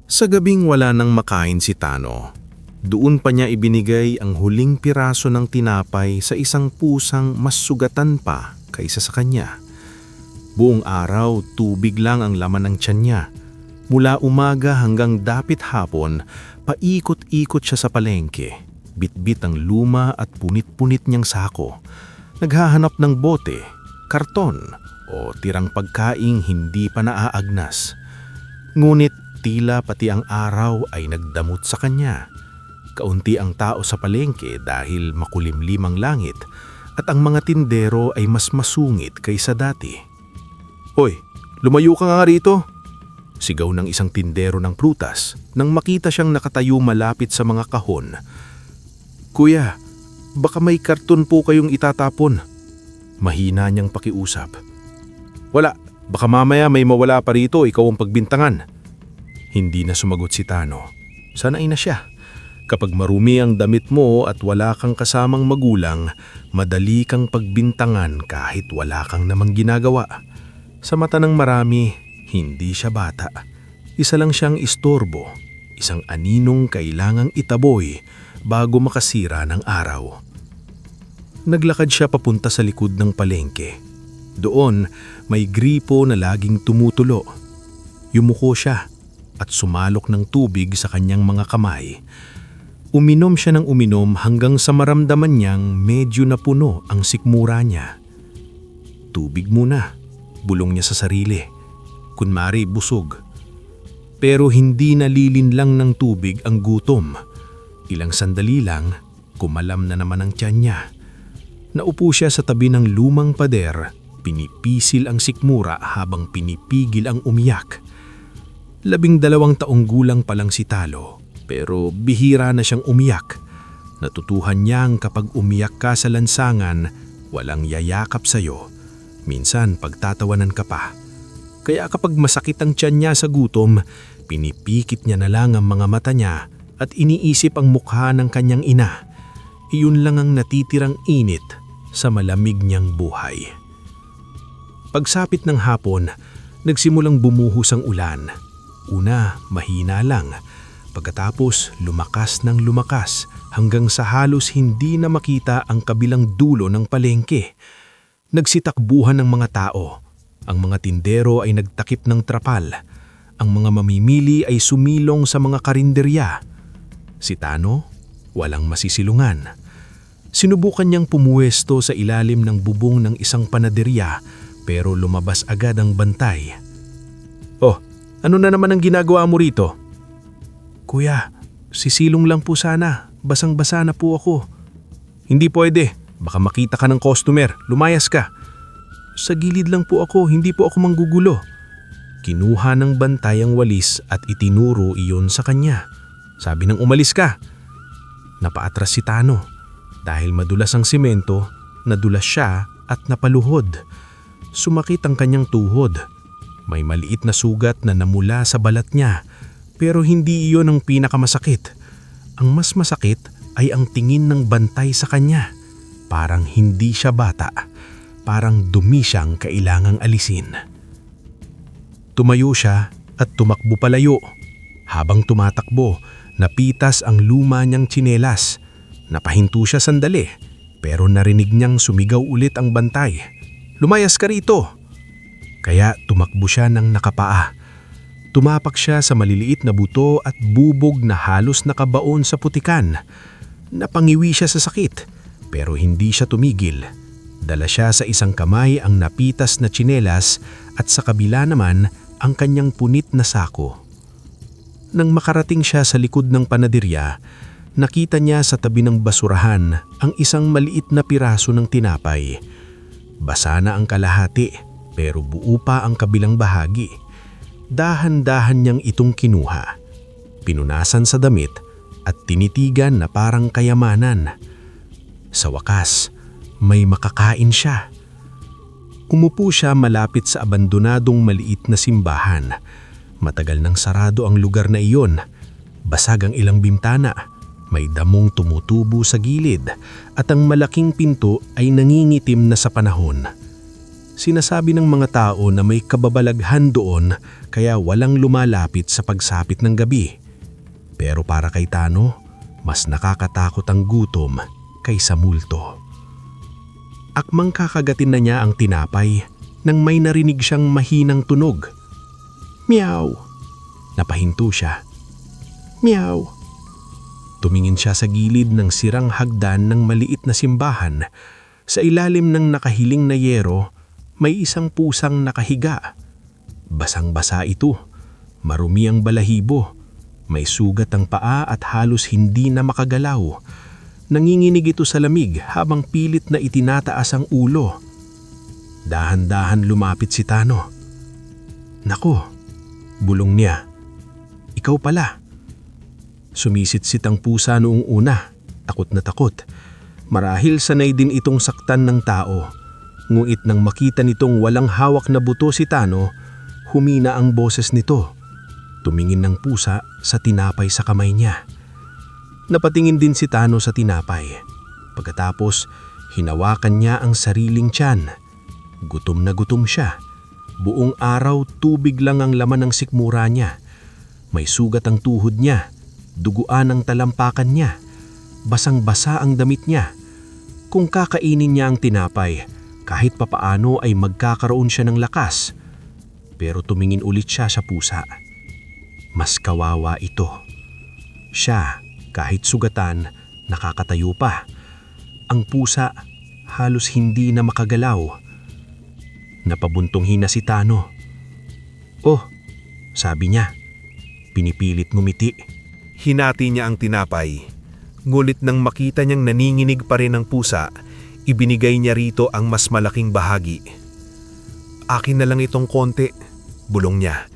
Sa gabing wala nang makain si Tano, doon pa niya ibinigay ang huling piraso ng tinapay sa isang pusang mas sugatan pa kaysa sa kanya. Buong araw, tubig lang ang laman ng tiyan niya. Mula umaga hanggang dapit hapon, paikot-ikot siya sa palengke, bitbit ang luma at punit-punit niyang sako. Naghahanap ng bote, karton, o tirang pagkaing hindi pa naaagnas. Ngunit tila pati ang araw ay nagdamot sa kanya. Kaunti ang tao sa palengke dahil makulimlim ang langit at ang mga tindero ay mas masungit kaysa dati. "Hoy, lumayo ka nga rito!" Sigaw ng isang tindero ng prutas nang makita siyang nakatayo malapit sa mga kahon. "Kuya, baka may karton po kayong itatapon." Mahina niyang pakiusap. "Wala, baka mamaya may mawala pa rito, ikaw ang pagbintangan." Hindi na sumagot si Tano. Sanay na siya. Kapag marumi ang damit mo at wala kang kasamang magulang, madali kang pagbintangan kahit wala kang namang ginagawa. Sa mata ng marami, hindi siya bata. Isa lang siyang istorbo, isang aninong kailangang itaboy bago makasira ng araw. Naglakad siya papunta sa likod ng palengke. Doon, may gripo na laging tumutulo. Yumuko siya at sumalok ng tubig sa kanyang mga kamay. Uminom siya ng uminom hanggang sa maramdaman niyang medyo napuno ang sikmura niya. Tubig muna, bulong niya sa sarili. Kunwari busog. Pero hindi nalilinlang ng tubig ang gutom. Ilang sandali lang, kumalam na naman ang tiyan niya. Naupo siya sa tabi ng lumang pader, pinipisil ang sikmura habang pinipigil ang umiyak. 12 taong gulang pa lang si Talo, pero bihira na siyang umiyak. Natutuhan niyang kapag umiyak ka sa lansangan, walang yayakap sa'yo. Minsan pagtatawanan ka pa. Kaya kapag masakit ang tiyan niya sa gutom, pinipikit niya na lang ang mga mata niya at iniisip ang mukha ng kanyang ina. Iyon lang ang natitirang init sa malamig niyang buhay. Pagsapit ng hapon, nagsimulang bumuhos ang ulan. Una, mahina lang. Pagkatapos, lumakas ng lumakas hanggang sa halos hindi na makita ang kabilang dulo ng palengke. Nagsitakbuhan ng mga tao. Ang mga tindero ay nagtakip ng trapal. Ang mga mamimili ay sumilong sa mga karinderya. Si Tano, walang masisilungan. Sinubukan niyang pumuwesto sa ilalim ng bubong ng isang panaderya pero lumabas agad ang bantay. "Oh, ano na naman ang ginagawa mo rito?" "Kuya, sisilong lang po sana. Basang-basa na po ako." "Hindi pwede. Baka makita ka ng customer. Lumayas ka." "Sa gilid lang po ako. Hindi po ako manggugulo." Kinuha ng bantay ang walis at itinuro iyon sa kanya. Sabi nang umalis ka. Napaatras si Tano. Dahil madulas ang simento, nadulas siya at napaluhod. Sumakit ang kanyang tuhod. May maliit na sugat na namula sa balat niya, pero hindi iyon ang pinakamasakit. Ang mas masakit ay ang tingin ng bantay sa kanya. Parang hindi siya bata. Parang dumi siyang kailangang alisin. Tumayo siya at tumakbo palayo. Habang tumatakbo, napitas ang luma niyang tsinelas. Napahinto siya sandali, pero narinig niyang sumigaw ulit ang bantay. "Lumayas ka rito!" Kaya tumakbo siya ng nakapaa. Tumapak siya sa maliliit na buto at bubog na halos nakabaon sa putikan. Napangiwi siya sa sakit, pero hindi siya tumigil. Dala siya sa isang kamay ang napitas na tsinelas at sa kabila naman ang kanyang punit na sako. Nang makarating siya sa likod ng panaderya, nakita niya sa tabi ng basurahan ang isang maliit na piraso ng tinapay. Basa na ang kalahati, pero buo pa ang kabilang bahagi. Dahan-dahan niyang itong kinuha. Pinunasan sa damit at tinitigan na parang kayamanan. Sa wakas, may makakain siya. Umupo siya malapit sa abandonadong maliit na simbahan. Matagal nang sarado ang lugar na iyon. Basag ang ilang bintana. May damong tumutubo sa gilid at ang malaking pinto ay nangingitim na sa panahon. Sinasabi ng mga tao na may kababalaghan doon kaya walang lumalapit sa pagsapit ng gabi. Pero para kay Tano, mas nakakatakot ang gutom kaysa multo. Akmang kakagatin na niya ang tinapay nang may narinig siyang mahinang tunog. Meow! Napahinto siya. Meow! Tumingin siya sa gilid ng sirang hagdan ng maliit na simbahan. Sa ilalim ng nakahiling na yero, may isang pusang nakahiga. Basang-basa ito, marumi ang balahibo, may sugat ang paa at halos hindi na makagalaw. Nanginginig ito sa lamig habang pilit na itinataas ang ulo. Dahan-dahan lumapit si Tano. Naku, bulong niya. Ikaw pala. Sumisit-sit ang pusa noong una, takot na takot. Marahil sanay din itong saktan ng tao. Ngunit nang makita nitong walang hawak na buto si Tano, humina ang boses nito. Tumingin ng pusa sa tinapay sa kamay niya. Napatingin din si Tano sa tinapay. Pagkatapos, hinawakan niya ang sariling tiyan. Gutom na gutom siya. Buong araw tubig lang ang laman ng sikmura niya. May sugat ang tuhod niya. Duguan ang talampakan niya. Basang-basa ang damit niya. Kung kakainin niya ang tinapay, kahit papaano ay magkakaroon siya ng lakas. Pero tumingin ulit siya sa pusa. Mas kawawa ito. Siya, kahit sugatan, nakakatayo pa. Ang pusa, halos hindi na makagalaw. Napabuntong hina si Tano. Oh, sabi niya. Pinipilit ngumiti. Hinati niya ang tinapay. Ngunit nang makita niyang naninginig pa rin ang pusa, ibinigay niya rito ang mas malaking bahagi. Akin na lang itong konti, bulong niya.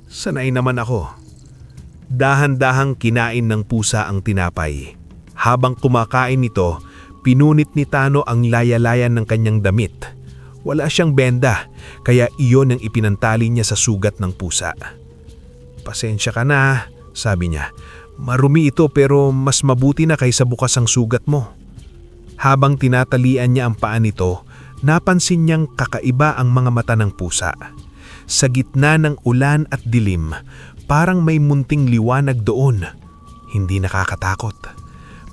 Sanay naman ako. Dahan-dahang kinain ng pusa ang tinapay. Habang kumakain nito, pinunit ni Tano ang laya-layan ng kanyang damit. Wala siyang benda, kaya iyon ang ipinantali niya sa sugat ng pusa. Pasensya ka na, sabi niya. Marumi ito pero mas mabuti na kaysa bukas ang sugat mo. Habang tinatalian niya ang paa nito, napansin niyang kakaiba ang mga mata ng pusa. Sa gitna ng ulan at dilim, parang may munting liwanag doon. Hindi nakakatakot.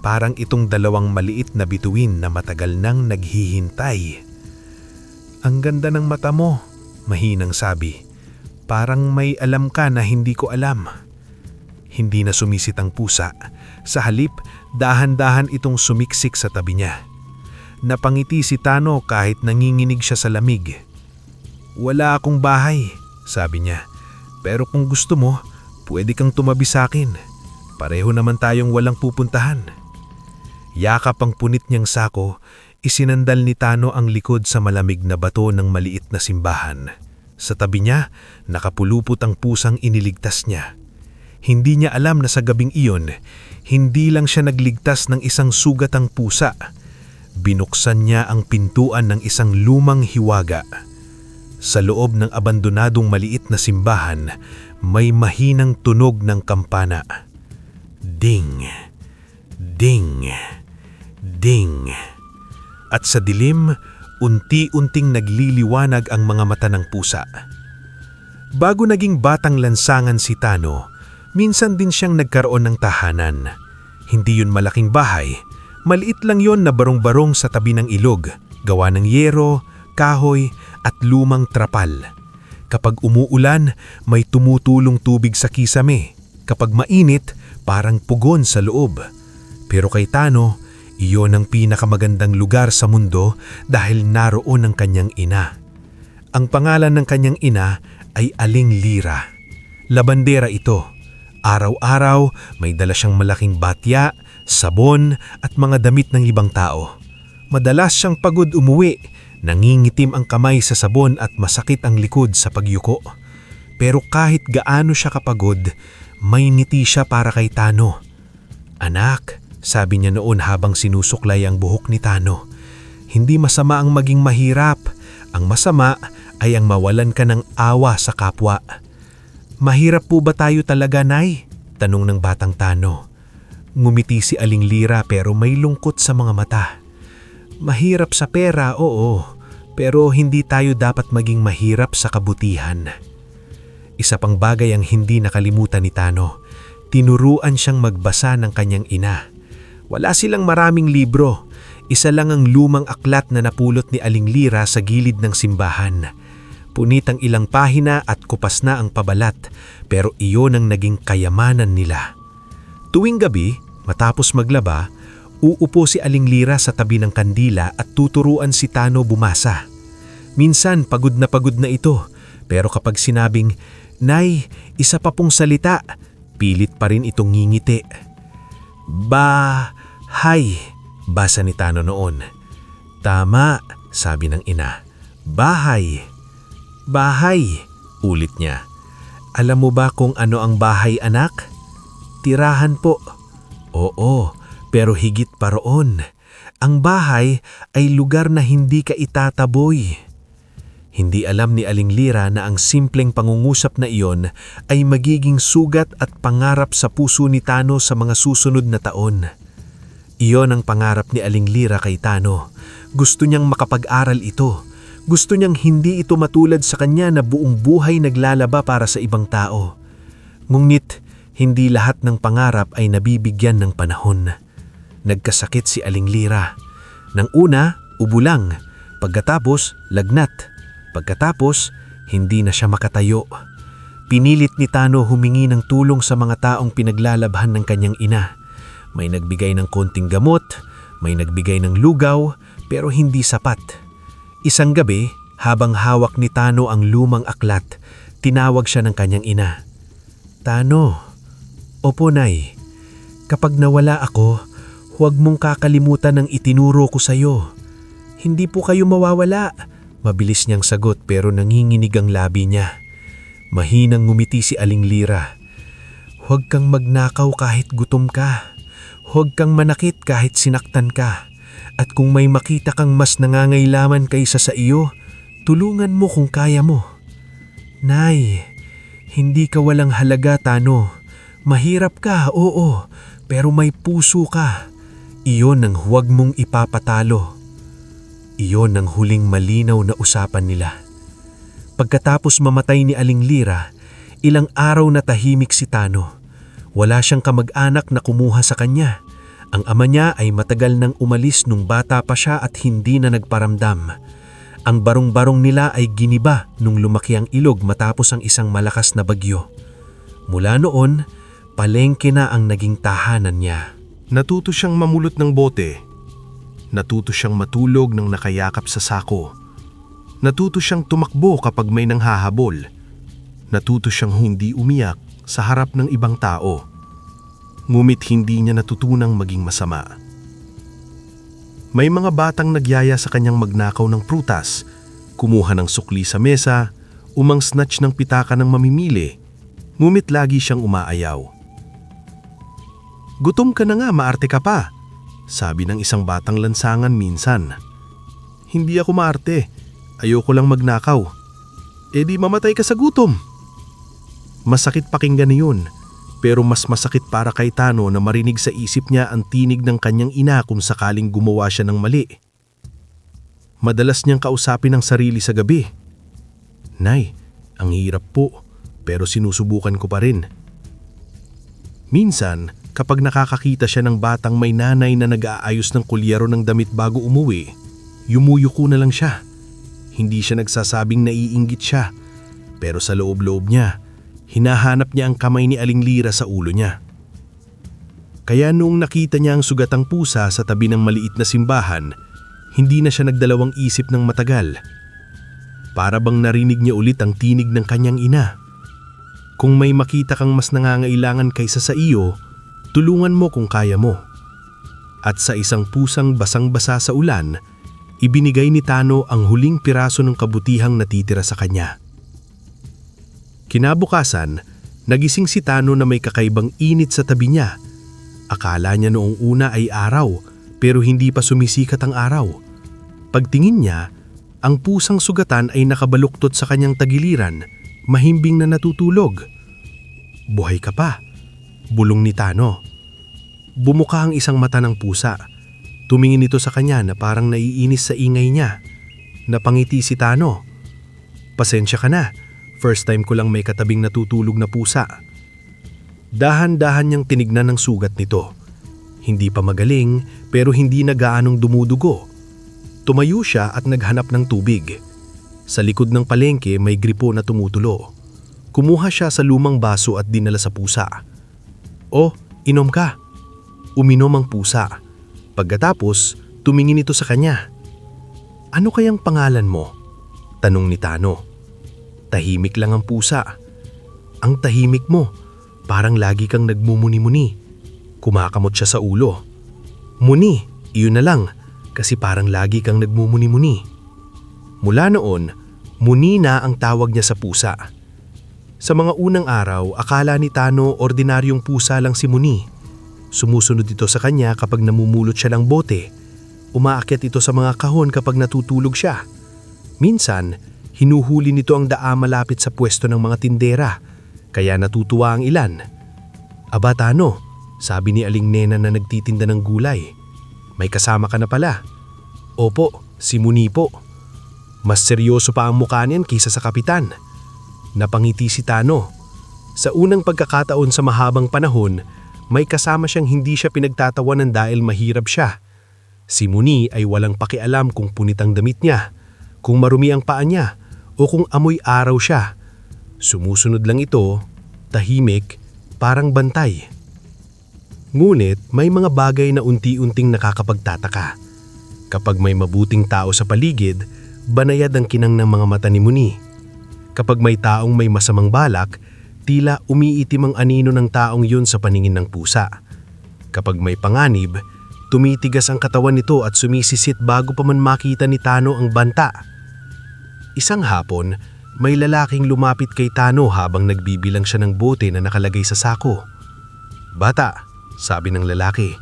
Parang itong dalawang maliit na bituin na matagal nang naghihintay. Ang ganda ng mata mo, mahinang sabi. Parang may alam ka na hindi ko alam. Hindi na sumisit ang pusa. Sa halip, dahan-dahan itong sumiksik sa tabi niya. Napangiti si Tano kahit nanginginig siya sa lamig. Wala akong bahay, sabi niya. Pero kung gusto mo, pwede kang tumabi sa akin. Pareho naman tayong walang pupuntahan. Yakap ang punit niyang sako, isinandal ni Tano ang likod sa malamig na bato ng maliit na simbahan. Sa tabi niya, nakapulupot ang pusang iniligtas niya. Hindi niya alam na sa gabing iyon, hindi lang siya nagligtas ng isang sugatang pusa. Binuksan niya ang pintuan ng isang lumang hiwaga. Sa loob ng abandonadong maliit na simbahan, may mahinang tunog ng kampana. Ding, ding, ding. At sa dilim, unti-unting nagliliwanag ang mga mata ng pusa. Bago naging batang lansangan si Tano, minsan din siyang nagkaroon ng tahanan. Hindi yun malaking bahay. Maliit lang yon na barong-barong sa tabi ng ilog, gawa ng yero, kahoy at lumang trapal. Kapag umuulan, may tumutulong tubig sa kisame. Kapag mainit, parang pugon sa loob. Pero kay Tano, iyon ang pinakamagandang lugar sa mundo dahil naroon ang kanyang ina. Ang pangalan ng kanyang ina ay Aling Lira. Labandera ito. Araw-araw may dala siyang malaking batya, sabon at mga damit ng ibang tao. Madalas siyang pagod umuwi, nangingitim ang kamay sa sabon at masakit ang likod sa pagyuko. Pero kahit gaano siya kapagod, may ngiti siya para kay Tano. Anak, sabi niya noon habang sinusuklay ang buhok ni Tano, hindi masama ang maging mahirap. Ang masama ay ang mawalan ka ng awa sa kapwa. Mahirap po ba tayo talaga, Nay? Tanong ng batang Tano. Ngumiti si Aling Lira pero may lungkot sa mga mata. Mahirap sa pera, oo. Pero hindi tayo dapat maging mahirap sa kabutihan. Isa pang bagay ang hindi nakalimutan ni Tano. Tinuruan siyang magbasa ng kanyang ina. Wala silang maraming libro. Isa lang ang lumang aklat na napulot ni Aling Lira sa gilid ng simbahan. Punit ang ilang pahina at kupas na ang pabalat, pero iyon ang naging kayamanan nila. Tuwing gabi, matapos maglaba, uupo si Aling Lira sa tabi ng kandila at tuturuan si Tano bumasa. Minsan pagod na ito, pero kapag sinabing, "Nay, isa pa pong salita," pilit pa rin itong ngingiti. "Bahay," basa ni Tano noon. "Tama," sabi ng ina. "Bahay." "Bahay," ulit niya. "Alam mo ba kung ano ang bahay, anak?" "Tirahan po." "Oo, pero higit pa roon. Ang bahay ay lugar na hindi ka itataboy." Hindi alam ni Aling Lira na ang simpleng pangungusap na iyon ay magiging sugat at pangarap sa puso ni Tano sa mga susunod na taon. Iyon ang pangarap ni Aling Lira kay Tano. Gusto niyang makapag-aral ito. Gusto niyang hindi ito matulad sa kanya na buong buhay naglalaba para sa ibang tao. Ngunit, hindi lahat ng pangarap ay nabibigyan ng panahon. Nagkasakit si Aling Lira. Nang una, ubo lang. Pagkatapos, lagnat. Pagkatapos, hindi na siya makatayo. Pinilit ni Tano humingi ng tulong sa mga taong pinaglalabhan ng kanyang ina. May nagbigay ng konting gamot, may nagbigay ng lugaw, pero hindi sapat. Isang gabi, habang hawak ni Tano ang lumang aklat, tinawag siya ng kanyang ina. "Tano, opo nay, kapag nawala ako, huwag mong kakalimutan ang itinuro ko sa'yo. Hindi po kayo mawawala." Mabilis niyang sagot pero nanginginig ang labi niya. Mahinang ngumiti si Aling Lira. "Huwag kang magnakaw kahit gutom ka. Huwag kang manakit kahit sinaktan ka. At kung may makita kang mas nangangailangan kaysa sa iyo, tulungan mo kung kaya mo." "Nay, hindi ka walang halaga, Tano. Mahirap ka, oo, pero may puso ka. Iyon ang huwag mong ipapatalo." Iyon ang huling malinaw na usapan nila. Pagkatapos mamatay ni Aling Lira, ilang araw na tahimik si Tano. Wala siyang kamag-anak na kumuha sa kanya. Ang ama niya ay matagal nang umalis nung bata pa siya at hindi na nagparamdam. Ang barong-barong nila ay giniba nung lumaki ang ilog matapos ang isang malakas na bagyo. Mula noon, palengke na ang naging tahanan niya. Natuto siyang mamulot ng bote. Natuto siyang matulog ng nakayakap sa sako. Natuto siyang tumakbo kapag may nanghahabol. Natuto siyang hindi umiyak sa harap ng ibang tao. Ngunit hindi niya natutunang maging masama. May mga batang nagyaya sa kanyang magnakaw ng prutas, kumuha ng sukli sa mesa, umang-snatch ng pitaka ng mamimili, ngunit lagi siyang umaayaw. "Gutom ka na nga, maarte ka pa," sabi ng isang batang lansangan minsan. "Hindi ako maarte, ayoko lang magnakaw." "Eh di mamatay ka sa gutom." Masakit pakinggan niyon, pero mas masakit para kay Tano na marinig sa isip niya ang tinig ng kanyang ina kung sakaling gumawa siya ng mali. Madalas niyang kausapin ang sarili sa gabi. "Nay, ang hirap po, pero sinusubukan ko pa rin." Minsan, kapag nakakakita siya ng batang may nanay na nag-aayos ng kulyero ng damit bago umuwi, yumuyuko na lang siya. Hindi siya nagsasabing naiinggit siya, pero sa loob-loob niya, hinahanap niya ang kamay ni Aling Lira sa ulo niya. Kaya noong nakita niya ang sugatang pusa sa tabi ng maliit na simbahan, hindi na siya nagdalawang isip ng matagal. Para bang narinig niya ulit ang tinig ng kanyang ina. "Kung may makita kang mas nangangailangan kaysa sa iyo, tulungan mo kung kaya mo." At sa isang pusang basang-basa sa ulan, ibinigay ni Tano ang huling piraso ng kabutihang natitira sa kanya. Kinabukasan, nagising si Tano na may kakaibang init sa tabi niya. Akala niya noong una ay araw, pero hindi pa sumisikat ang araw. Pagtingin niya, ang pusang sugatan ay nakabaluktot sa kanyang tagiliran, mahimbing na natutulog. "Buhay ka pa," bulong ni Tano. Bumuka ang isang mata ng pusa. Tumingin ito sa kanya na parang naiinis sa ingay niya. Napangiti si Tano. Pasensya ka na, first time ko lang may katabing natutulog na pusa. Dahan-dahan niyang tinignan ang sugat nito. Hindi pa magaling pero hindi na gaanong dumudugo. Tumayo siya at naghanap ng tubig. Sa likod ng palengke may gripo na tumutulo. Kumuha siya sa lumang baso at dinala sa pusa. "Oh, inom ka." Uminom ang pusa. Pagkatapos, tumingin ito sa kanya. "Ano kayang pangalan mo?" tanong ni Tano. Tahimik lang ang pusa. "Ang tahimik mo, parang lagi kang nagmumuni-muni." Kumakamot siya sa ulo. "Muni, iyon na lang, kasi parang lagi kang nagmumuni-muni." Mula noon, Muni na ang tawag niya sa pusa. Sa mga unang araw, akala ni Tano ordinaryong pusa lang si Muni. Sumusunod ito sa kanya kapag namumulot siya ng bote. Umaakyat ito sa mga kahon kapag natutulog siya. Minsan, hinuhuli nito ang daa malapit sa pwesto ng mga tindera, kaya natutuwa ang ilan. "Aba Tano," sabi ni Aling Nena na nagtitinda ng gulay, "may kasama ka na pala." "Opo, si Muni po." Mas seryoso pa ang mukha niyan kaysa sa kapitan. Napangiti si Tano. Sa unang pagkakataon sa mahabang panahon, may kasama siyang hindi siya pinagtatawanan dahil mahirap siya. Si Muni ay walang pakialam kung punit ang damit niya, kung marumi ang paa niya, o kung amoy araw siya. Sumusunod lang ito, tahimik, parang bantay. Ngunit may mga bagay na unti-unting nakakapagtataka. Kapag may mabuting tao sa paligid, banayad ang kinang ng mga mata ni Muni. Kapag may taong may masamang balak, tila umiitim ang anino ng taong yun sa paningin ng pusa. Kapag may panganib, tumitigas ang katawan nito at sumisisit bago pa man makita ni Tano ang banta. Isang hapon, may lalaking lumapit kay Tano habang nagbibilang siya ng bote na nakalagay sa sako. "Bata," sabi ng lalaki,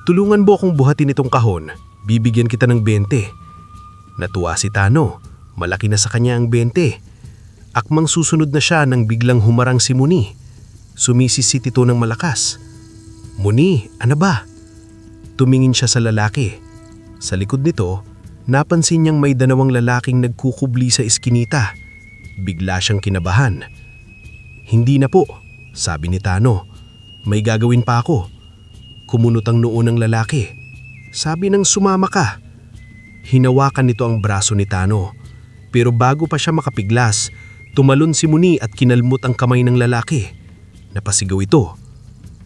"tulungan mo akong buhatin itong kahon. Bibigyan kita ng 20. Natuwa si Tano. Malaki na sa kanya ang 20. Akmang susunod na siya nang biglang humarang si Muni. Sumisisit ito ng malakas. "Muni, ano ba?" Tumingin siya sa lalaki. Sa likod nito, napansin niyang may dalawang lalaking nagkukubli sa eskinita. Bigla siyang kinabahan. "Hindi na po," sabi ni Tano. "May gagawin pa ako." Kumunot ang noo ng lalaki. Sabi nang sumama ka. Hinawakan nito ang braso ni Tano. Pero bago pa siya makapiglas, tumalon si Muni at kinalmot ang kamay ng lalaki. Napasigaw ito.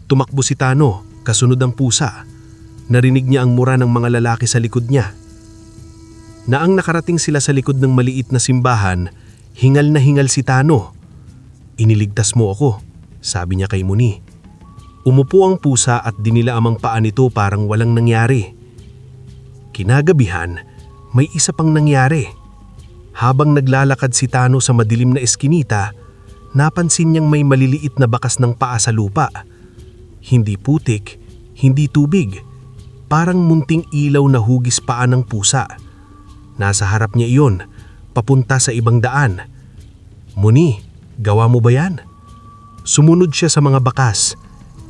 Tumakbo si Tano, kasunod ang pusa. Narinig niya ang mura ng mga lalaki sa likod niya. Naang nakarating sila sa likod ng maliit na simbahan, hingal na hingal si Tano. "Iniligtas mo ako," sabi niya kay Muni. Umupo ang pusa at dinilaamang paa nito parang walang nangyari. Kinagabihan, may isa pang nangyari. Habang naglalakad si Tano sa madilim na eskinita, napansin niyang may maliliit na bakas ng paa sa lupa. Hindi putik, hindi tubig. Parang munting ilaw na hugis paa ng pusa. Nasa harap niya iyon, papunta sa ibang daan. "Muni, gawa mo ba yan?" Sumunod siya sa mga bakas.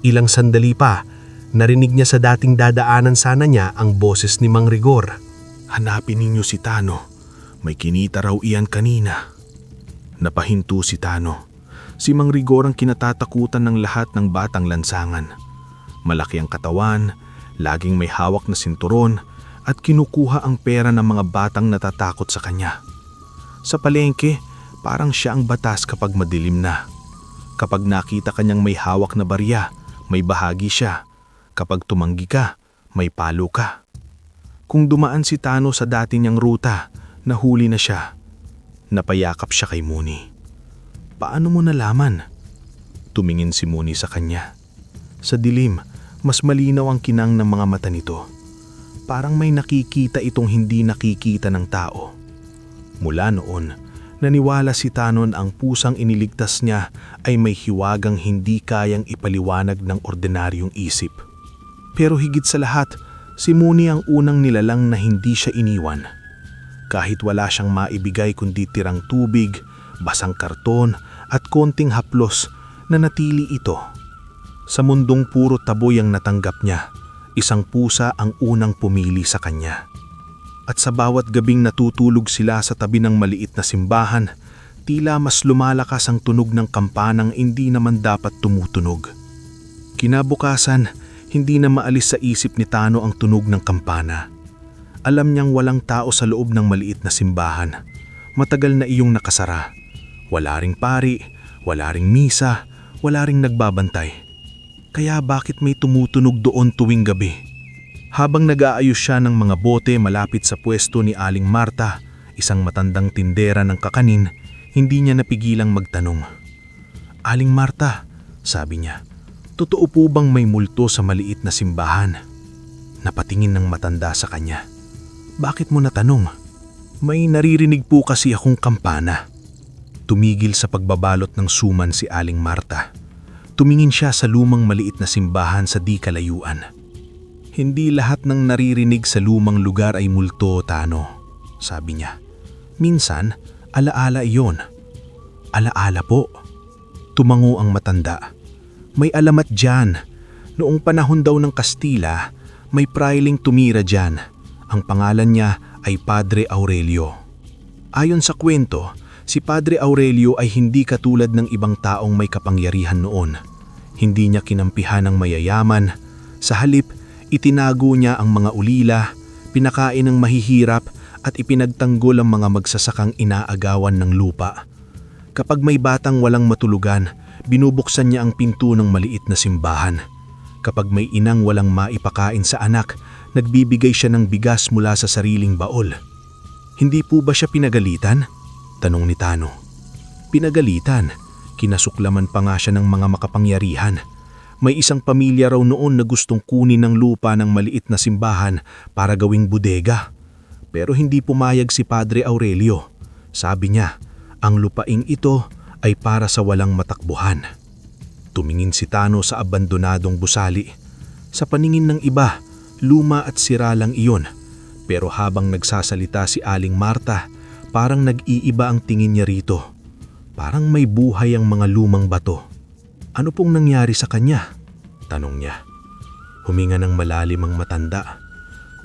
Ilang sandali pa, narinig niya sa dating dadaanan sana niya ang boses ni Mang Rigor. "Hanapin ninyo si Tano. May kinita raw iyan kanina." Napahinto si Tano. Si Mang Rigor ang kinatatakutan ng lahat ng batang lansangan. Malaki ang katawan, laging may hawak na sinturon at kinukuha ang pera ng mga batang natatakot sa kanya. Sa palengke, parang siya ang batas kapag madilim na. Kapag nakita kanyang may hawak na barya, may bahagi siya. Kapag tumanggi ka, may palo ka. Kung dumaan si Tano sa dati niyang ruta, nahuli na siya. Napayakap siya kay Muni. "Paano mo nalaman?" Tumingin si Muni sa kanya. Sa dilim, mas malinaw ang kinang ng mga mata nito. Parang may nakikita itong hindi nakikita ng tao. Mula noon, naniwala si Tano na ang pusang iniligtas niya ay may hiwagang hindi kayang ipaliwanag ng ordinaryong isip. Pero higit sa lahat, si Muni ang unang nilalang na hindi siya iniwan. Kahit wala siyang maibigay kundi tirang tubig, basang karton at konting haplos, nanatili ito. Sa mundong puro taboy ang natanggap niya, isang pusa ang unang pumili sa kanya. At sa bawat gabing natutulog sila sa tabi ng maliit na simbahan, tila mas lumalakas ang tunog ng kampanang hindi naman dapat tumutunog. Kinabukasan, hindi na maalis sa isip ni Tano ang tunog ng kampana. Alam niyang walang tao sa loob ng maliit na simbahan. Matagal na iyong nakasara. Wala ring pari, wala ring misa, wala ring nagbabantay. Kaya bakit may tumutunog doon tuwing gabi? Habang nag-aayos siya ng mga bote malapit sa pwesto ni Aling Marta, isang matandang tindera ng kakanin, hindi niya napigilang magtanong. "Aling Marta," sabi niya, "totoo po bang may multo sa maliit na simbahan?" Napatingin ng matanda sa kanya. "Bakit mo natanong?" "May naririnig po kasi akong kampana." Tumigil sa pagbabalot ng suman si Aling Marta. Tumingin siya sa lumang maliit na simbahan sa di kalayuan. "Hindi lahat ng naririnig sa lumang lugar ay multo, Tano," sabi niya. "Minsan, alaala iyon." "Alaala po?" Tumango ang matanda. "May alamat dyan. Noong panahon daw ng Kastila, may prailing tumira dyan. Ang pangalan niya ay Padre Aurelio. Ayon sa kwento, si Padre Aurelio ay hindi katulad ng ibang taong may kapangyarihan noon. Hindi niya kinampihan ang mayayaman. Sa halip, itinago niya ang mga ulila, pinakain ng mahihirap at ipinagtanggol ang mga magsasakang inaagawan ng lupa. Kapag may batang walang matulugan, binubuksan niya ang pinto ng maliit na simbahan. Kapag may inang walang maipakain sa anak, nagbibigay siya ng bigas mula sa sariling baol. "Hindi po ba siya pinagalitan?" tanong ni Tano. "Pinagalitan. Kinasuklaman pa nga siya ng mga makapangyarihan. May isang pamilya raw noon na gustong kunin ng lupa ng maliit na simbahan para gawing bodega. Pero hindi pumayag si Padre Aurelio. Sabi niya, ang lupaing ito ay para sa walang matakbuhan." Tumingin si Tano sa abandonadong gusali. Sa paningin ng iba, luma at sira lang iyon. Pero habang nagsasalita si Aling Marta, parang nag-iiba ang tingin niya rito. Parang may buhay ang mga lumang bato. "Ano pong nangyari sa kanya?" tanong niya. Huminga ng malalim ang matanda.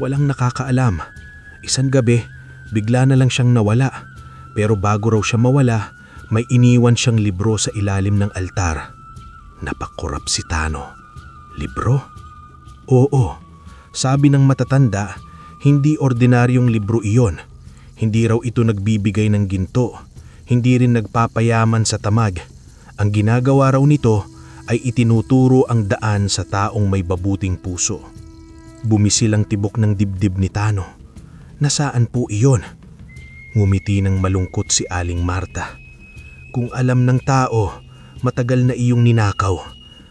Walang nakakaalam. Isang gabi, bigla na lang siyang nawala. Pero bago raw siya mawala, may iniwan siyang libro sa ilalim ng altar. Napakurap si Tano. "Libro?" "Oo." Sabi ng matatanda, hindi ordinaryong libro iyon. Hindi raw ito nagbibigay ng ginto. Hindi rin nagpapayaman sa tamad. Ang ginagawa raw nito ay itinuturo ang daan sa taong may babuting puso. Bumisil ang tibok ng dibdib ni Tano. "Nasaan po iyon?" Ngumiti ng malungkot si Aling Marta. "Kung alam ng tao, matagal na iyong ninakaw.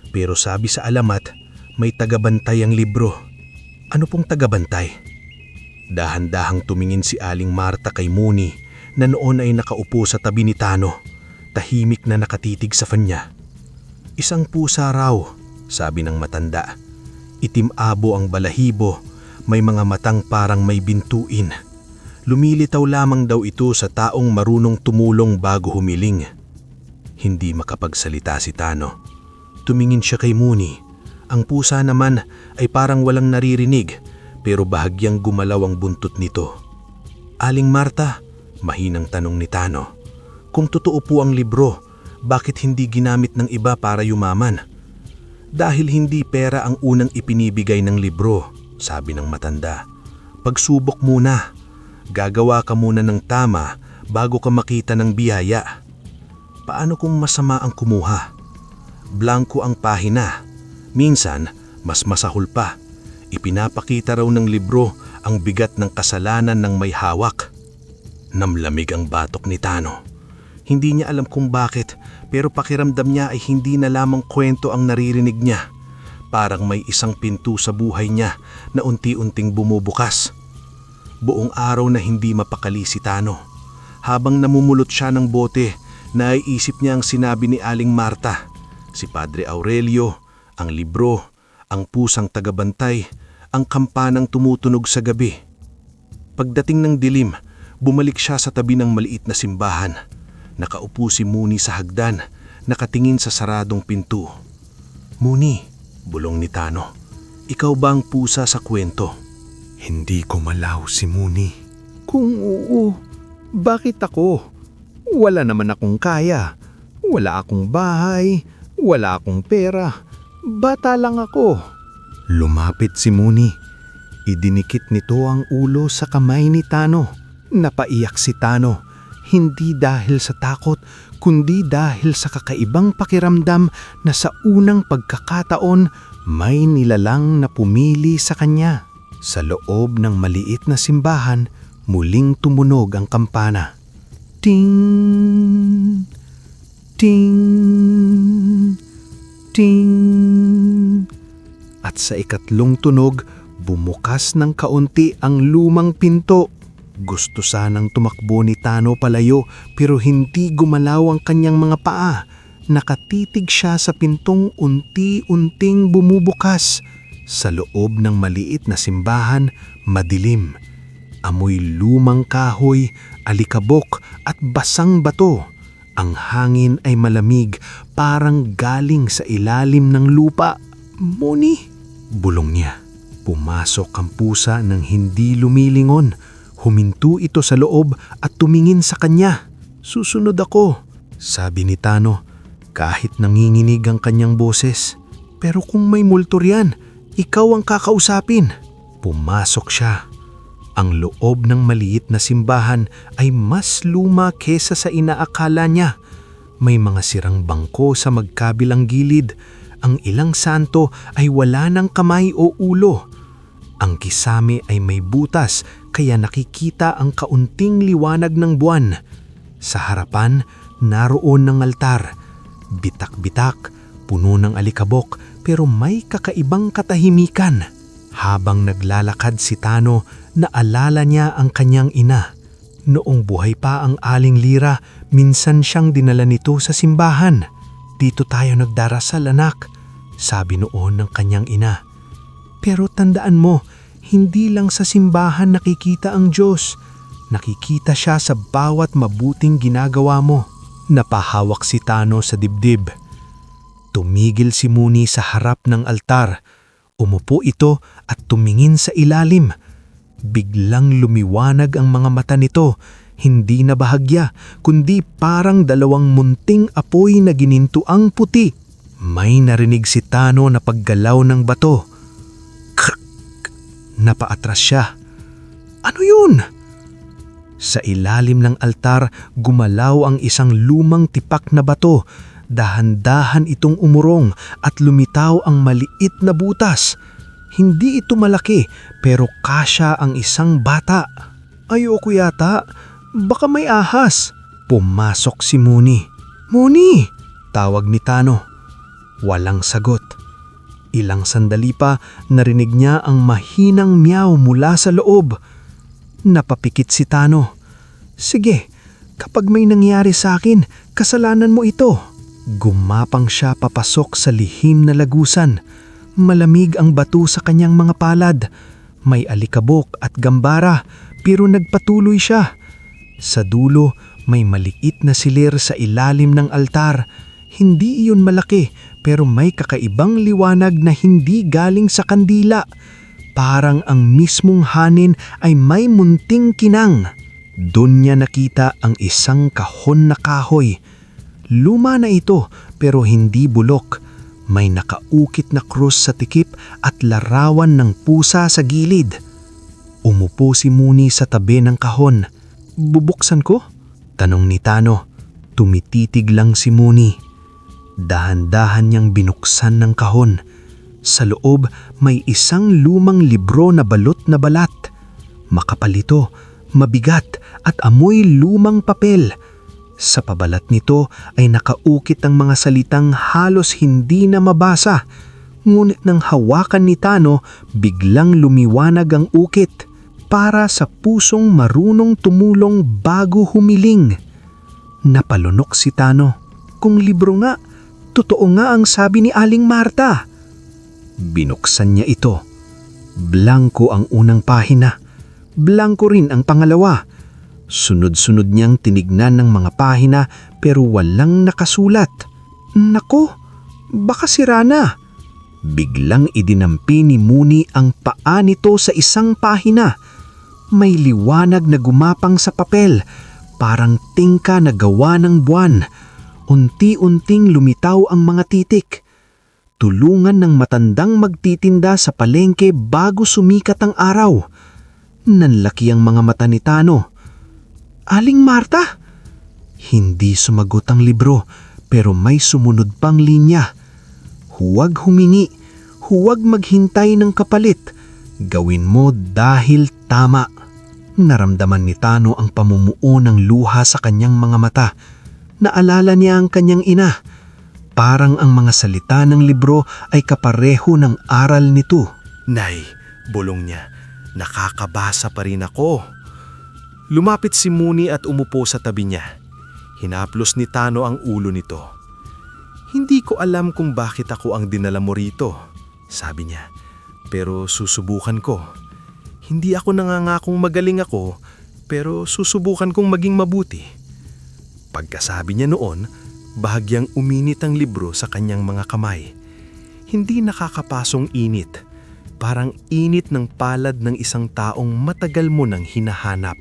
Pero sabi sa alamat, may tagabantay ang libro." "Ano pong tagabantay?" Dahan-dahang tumingin si Aling Marta kay Muni na noon ay nakaupo sa tabi ni Tano, tahimik na nakatitig sa kanya. "Isang pusa raw," sabi ng matanda. "Itim-abo ang balahibo, may mga matang parang may bintuin. Lumilitaw lamang daw ito sa taong marunong tumulong bago humiling." Hindi makapagsalita si Tano. Tumingin siya kay Muni. Ang pusa naman ay parang walang naririnig, pero bahagyang gumalaw ang buntot nito. "Aling Marta," mahinang tanong ni Tano, "kung totoo po ang libro, bakit hindi ginamit ng iba para yumaman?" "Dahil hindi pera ang unang ipinibigay ng libro," sabi ng matanda. "Pagsubok muna. Gagawa ka muna ng tama bago ka makita ng biyaya." "Paano kung masama ang kumuha?" "Blanko ang pahina. Minsan, mas masahol pa. Ipinapakita raw ng libro ang bigat ng kasalanan ng may hawak." Namlamig ang batok ni Tano. Hindi niya alam kung bakit, pero pakiramdam niya ay hindi na lamang kwento ang naririnig niya. Parang may isang pinto sa buhay niya na unti-unting bumubukas. Buong araw na hindi mapakali si Tano. Habang namumulot siya ng bote, naiisip niya ang sinabi ni Aling Marta. Si Padre Aurelio, ang libro, ang pusang tagabantay, ang kampanang tumutunog sa gabi. Pagdating ng dilim, bumalik siya sa tabi ng maliit na simbahan. Nakaupo si Muni sa hagdan, nakatingin sa saradong pinto. "Muni," bulong ni Tano, "ikaw ba ang pusa sa kwento?" Hindi ko malaw si Muni. Kung oo, bakit ako? Wala naman akong kaya. Wala akong bahay, wala akong pera. Bata lang ako. Lumapit si Muni. Idinikit nito ang ulo sa kamay ni Tano. Napaiyak si Tano, hindi dahil sa takot, kundi dahil sa kakaibang pakiramdam na sa unang pagkakataon may nilalang na pumili sa kanya. Sa loob ng maliit na simbahan, muling tumunog ang kampana. Ting! Ting! Ting! At sa ikatlong tunog, bumukas ng kaunti ang lumang pinto. Gusto sanang tumakbo ni Tano palayo pero hindi gumalaw ang kanyang mga paa. Nakatitig siya sa pintong unti-unting bumubukas. Sa loob ng maliit na simbahan, madilim. Amoy lumang kahoy, alikabok at basang bato. Ang hangin ay malamig, parang galing sa ilalim ng lupa. Muni, bulong niya. Pumasok ang pusa nang hindi lumilingon. Huminto ito sa loob at tumingin sa kanya. Susunod ako, sabi ni Tano, kahit nanginginig ang kanyang boses. Pero kung may multo riyan, ikaw ang kakausapin. Pumasok siya. Ang loob ng maliit na simbahan ay mas luma kesa sa inaakala niya. May mga sirang bangko sa magkabilang gilid. Ang ilang santo ay wala ng kamay o ulo. Ang kisame ay may butas kaya nakikita ang kaunting liwanag ng buwan. Sa harapan, naroon ng altar. Bitak-bitak, puno ng alikabok pero may kakaibang katahimikan. Habang naglalakad si Tano, naalala niya ang kanyang ina. Noong buhay pa ang Aling Lira, minsan siyang dinala nito sa simbahan. Dito tayo nagdarasal, anak, sabi noon ng kanyang ina. Pero tandaan mo, hindi lang sa simbahan nakikita ang Diyos. Nakikita siya sa bawat mabuting ginagawa mo. Napahawak si Tano sa dibdib. Tumigil si Muni sa harap ng altar. Umupo ito at tumingin sa ilalim. Biglang lumiwanag ang mga mata nito. Hindi na bahagya, kundi parang dalawang munting apoy na ginintuang puti. May narinig si Tano na paggalaw ng bato. Napaatras siya. Ano yun? Sa ilalim ng altar, gumalaw ang isang lumang tipak na bato. Dahan-dahan itong umurong at lumitaw ang maliit na butas. Hindi ito malaki pero kasya ang isang bata. Ayoko yata, baka may ahas. Pumasok si Muni. Muni! Tawag ni Tano. Walang sagot. Ilang sandali pa narinig niya ang mahinang meow mula sa loob. Napapikit si Tano. Sige, kapag may nangyari sa akin, kasalanan mo ito. Gumapang siya papasok sa lihim na lagusan. Malamig ang bato sa kanyang mga palad. May alikabok at gambara pero nagpatuloy siya. Sa dulo may maliit na silir sa ilalim ng altar. Hindi iyon malaki pero may kakaibang liwanag na hindi galing sa kandila. Parang ang mismong hanin ay may munting kinang. Doon niya nakita ang isang kahon na kahoy. Luma na ito pero hindi bulok. May nakaukit na krus sa tikip at larawan ng pusa sa gilid. Umupo si Muni sa tabi ng kahon. Bubuksan ko? Tanong ni Tano. Tumititig lang si Muni. Dahan-dahan niyang binuksan ng kahon. Sa loob may isang lumang libro na balot na balat. Makapal ito, mabigat at amoy lumang papel. Sa pabalat nito ay nakaukit ang mga salitang halos hindi na mabasa. Ngunit nang hawakan ni Tano, biglang lumiwanag ang ukit. Para sa pusong marunong tumulong bago humiling. Napalunok si Tano. Kung libro nga, totoo nga ang sabi ni Aling Marta. Binuksan niya ito. Blanko ang unang pahina. Blanko rin ang pangalawa. Sunod-sunod niyang tinignan ng mga pahina pero walang nakasulat. Nako, baka sira na. Biglang idinampi ni Muni ang paa nito sa isang pahina. May liwanag na gumapang sa papel, parang tingka na gawa ng buwan. Unti-unting lumitaw ang mga titik. Tulungan ng matandang magtitinda sa palengke bago sumikat ang araw. Nanlaki ang mga mata ni Tano. "Aling Marta?" Hindi sumagot ang libro, pero may sumunod pang linya. "Huwag humingi, huwag maghintay ng kapalit. Gawin mo dahil tama." Naramdaman ni Tano ang pamumuo ng luha sa kanyang mga mata. Naalala niya ang kanyang ina. Parang ang mga salita ng libro ay kapareho ng aral nito. "Nay," bulong niya, "nakakabasa pa rin ako." Lumapit si Muni at umupo sa tabi niya. Hinaplos ni Tano ang ulo nito. "Hindi ko alam kung bakit ako ang dinala mo rito," sabi niya. "Pero susubukan ko. Hindi ako nangangakong magaling ako, pero susubukan kong maging mabuti." Pagkasabi niya noon, bahagyang uminit ang libro sa kanyang mga kamay. Hindi nakakapasong init, parang init ng palad ng isang taong matagal mo nang hinahanap.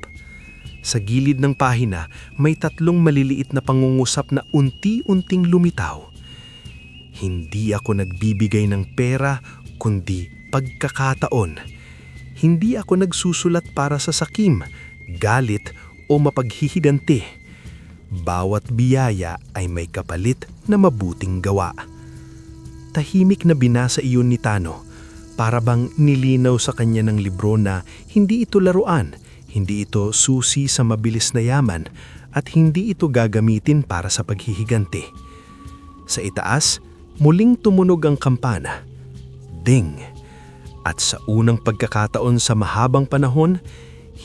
Sa gilid ng pahina, may 3 maliliit na pangungusap na unti-unting lumitaw. "Hindi ako nagbibigay ng pera, kundi pagkakataon. Hindi ako nagsusulat para sa sakim, galit o mapaghihiganti. Bawat biyaya ay may kapalit na mabuting gawa." Tahimik na binasa iyon ni Tano, para bang nilinaw sa kanya ng libro na hindi ito laruan, hindi ito susi sa mabilis na yaman, at hindi ito gagamitin para sa paghihiganti. Sa itaas, muling tumunog ang kampana. Ding! At sa unang pagkakataon sa mahabang panahon,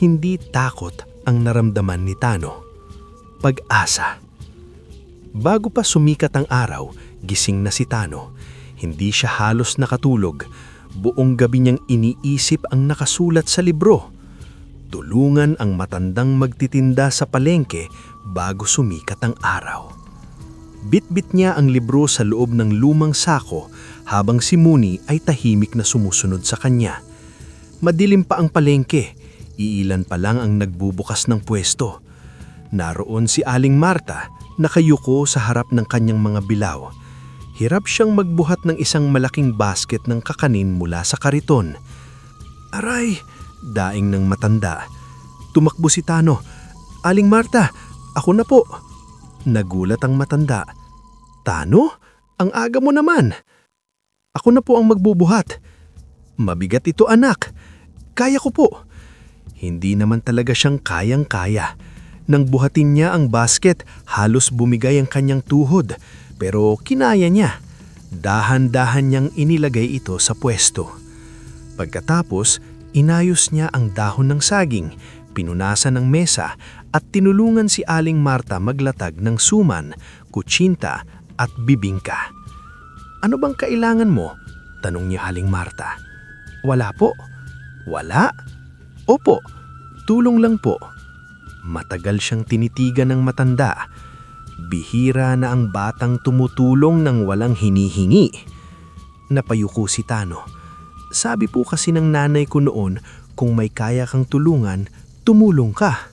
hindi takot ang naramdaman ni Tano. Pag-asa. Bago pa sumikat ang araw, gising na si Tano. Hindi siya halos nakatulog. Buong gabi niyang iniisip ang nakasulat sa libro. Tulungan ang matandang magtitinda sa palengke bago sumikat ang araw. Bit-bit niya ang libro sa loob ng lumang sako habang si Muni ay tahimik na sumusunod sa kanya. Madilim pa ang palengke, iilan pa lang ang nagbubukas ng pwesto. Naroon si Aling Marta, nakayuko sa harap ng kanyang mga bilaw. Hirap siyang magbuhat ng isang malaking basket ng kakanin mula sa kariton. "Aray!" daing ng matanda. Tumakbo si Tano. "Aling Marta, ako na po." Nagulat ang matanda. "Tano? Ang aga mo naman." "Ako na po ang magbubuhat." "Mabigat ito, anak. Kaya ko po." Hindi naman talaga siyang kayang-kaya. Nang buhatin niya ang basket, halos bumigay ang kanyang tuhod, pero kinaya niya. Dahan-dahan niyang inilagay ito sa pwesto. Pagkatapos, inayos niya ang dahon ng saging, pinunasan ng mesa at tinulungan si Aling Marta maglatag ng suman, kutsinta at bibingka. "Ano bang kailangan mo?" tanong niya Aling Marta. "Wala po." "Wala?" "Opo, tulong lang po." Matagal siyang tinitigan ng matanda. Bihira na ang batang tumutulong ng walang hinihingi. Napayuko si Tano. "Sabi po kasi ng nanay ko noon, kung may kaya kang tulungan, tumulong ka."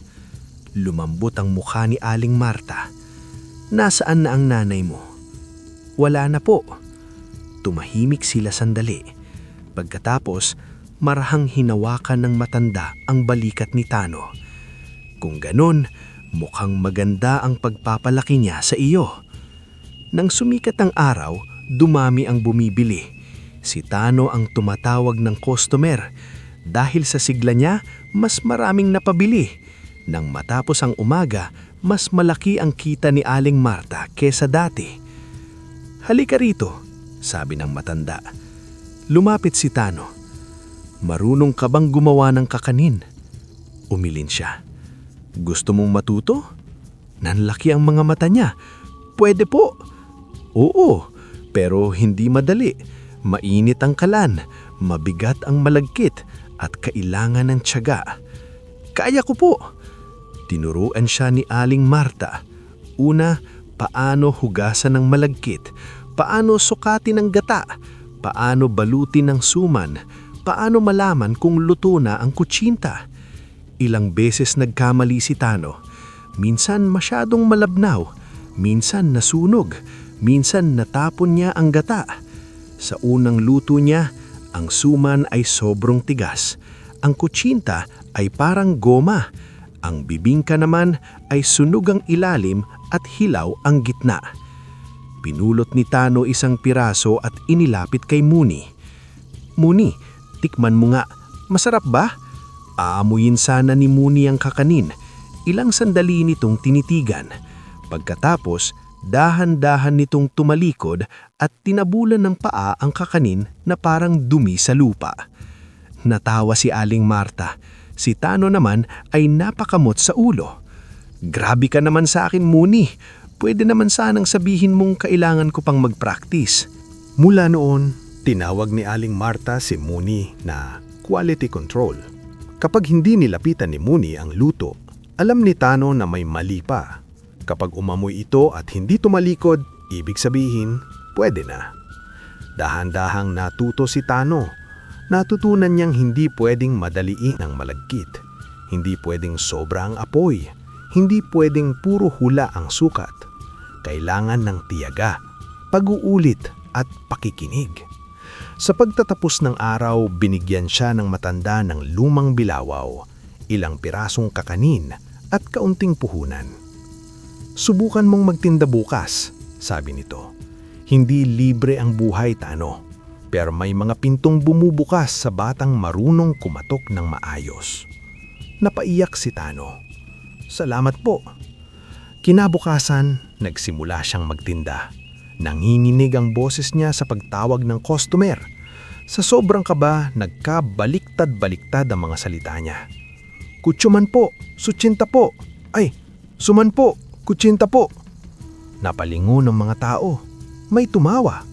Lumambot ang mukha ni Aling Marta. "Nasaan na ang nanay mo?" "Wala na po." Tumahimik sila sandali. Pagkatapos, marahang hinawakan ng matanda ang balikat ni Tano. "Kung ganon, mukhang maganda ang pagpapalaki niya sa iyo." Nang sumikat ang araw, dumami ang bumibili. Si Tano ang tumatawag ng customer. Dahil sa sigla niya, mas maraming napabili. Nang matapos ang umaga, mas malaki ang kita ni Aling Marta kesa dati. "Halika rito," sabi ng matanda. Lumapit si Tano. "Marunong ka bang gumawa ng kakanin?" Umilin siya. "Gusto mong matuto?" Nanlaki ang mga mata niya. "Pwede po." "Oo, pero hindi madali. Mainit ang kalan, mabigat ang malagkit, at kailangan ng tiyaga." "Kaya ko po." Tinuruan siya ni Aling Marta. Una, paano hugasan ng malagkit, paano sukatin ang gata, paano balutin ng suman, paano malaman kung luto na ang kutsinta. Ilang beses nagkamali si Tano. Minsan masyadong malabnaw, minsan nasunog, minsan natapon niya ang gata. Sa unang luto niya, ang suman ay sobrang tigas. Ang kutsinta ay parang goma. Ang bibingka naman ay sunog ang ilalim at hilaw ang gitna. Pinulot ni Tano isang piraso at inilapit kay Muni. Muni, tikman mo nga. Masarap ba? Aamuyin sana ni Muni ang kakanin. Ilang sandali nitong tinitigan. Pagkatapos, dahan-dahan nitong tumalikod at tinabulan ng paa ang kakanin na parang dumi sa lupa. Natawa si Aling Marta. Si Tano naman ay napakamot sa ulo. Grabe ka naman sa akin, Muni. Pwede naman sanang sabihin mong kailangan ko pang mag-practice. Mula noon, tinawag ni Aling Marta si Muni na quality control. Kapag hindi nilapitan ni Muni ang luto, alam ni Tano na may mali pa. Kapag umamoy ito at hindi tumalikod, ibig sabihin, pwede na. Dahan-dahang natuto si Tano. Natutunan niyang hindi pwedeng madaliin ang malagkit. Hindi pwedeng sobra ang apoy. Hindi pwedeng puro hula ang sukat. Kailangan ng tiyaga, pag-uulit at pakikinig. Sa pagtatapos ng araw, binigyan siya ng matanda ng lumang bilawaw, ilang pirasong kakanin at kaunting puhunan. Subukan mong magtinda bukas, sabi nito. Hindi libre ang buhay, Tano. Pero may mga pintong bumubukas sa batang marunong kumatok ng maayos. Napaiyak si Tano. Salamat po. Kinabukasan, nagsimula siyang magtinda. Nanginginig ang boses niya sa pagtawag ng customer. Sa sobrang kaba, nagkabaliktad-baliktad ang mga salita niya. Kutsuman po, sutsinta po. Ay, suman po, kutsinta po. Napalingon ng mga tao. May tumawa.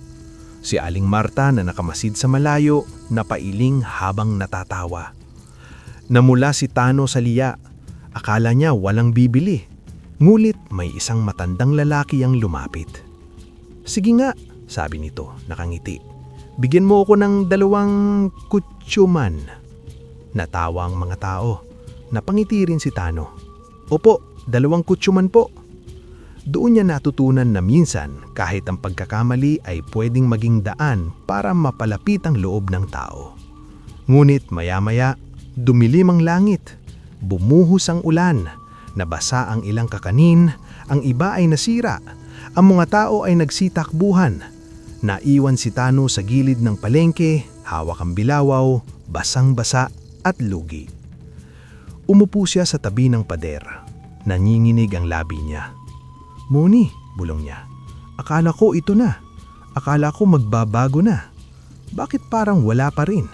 Si Aling Marta na nakamasid sa malayo, napailing habang natatawa. Namula si Tano sa liya. Akala niya walang bibili. Ngulit may isang matandang lalaki ang lumapit. Sige nga, sabi nito, nakangiti. Bigyan mo ako ng 2 kutsuman. Natawa ang mga tao. Napangiti rin si Tano. Opo, 2 kutsuman po. Doon niya natutunan na minsan kahit ang pagkakamali ay pwedeng maging daan para mapalapit ang loob ng tao. Ngunit maya-maya, dumilim ang langit. Bumuhos ang ulan. Nabasa ang ilang kakanin. Ang iba ay nasira. Ang mga tao ay nagsitakbuhan. Naiwan si Tano sa gilid ng palengke, hawak ang bilawaw, basang-basa at lugi. Umupo siya sa tabi ng pader. Nanginginig ang labi niya. Muni, bulong niya. Akala ko ito na. Akala ko magbabago na. Bakit parang wala pa rin?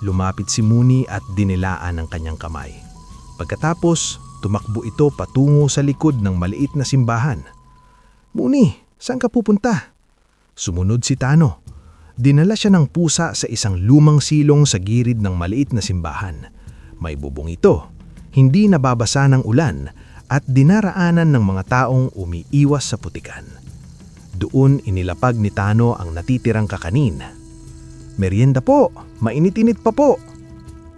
Lumapit si Muni at dinilaan ang kanyang kamay. Pagkatapos, tumakbo ito patungo sa likod ng maliit na simbahan. Muni, saan ka pupunta? Sumunod si Tano. Dinala siya ng pusa sa isang lumang silong sa gilid ng maliit na simbahan. May bubong ito. Hindi nababasa ng ulan at dinaraanan ng mga taong umiiwas sa putikan. Doon inilapag ni Tano ang natitirang kakanin. Merienda po, mainit-init pa po.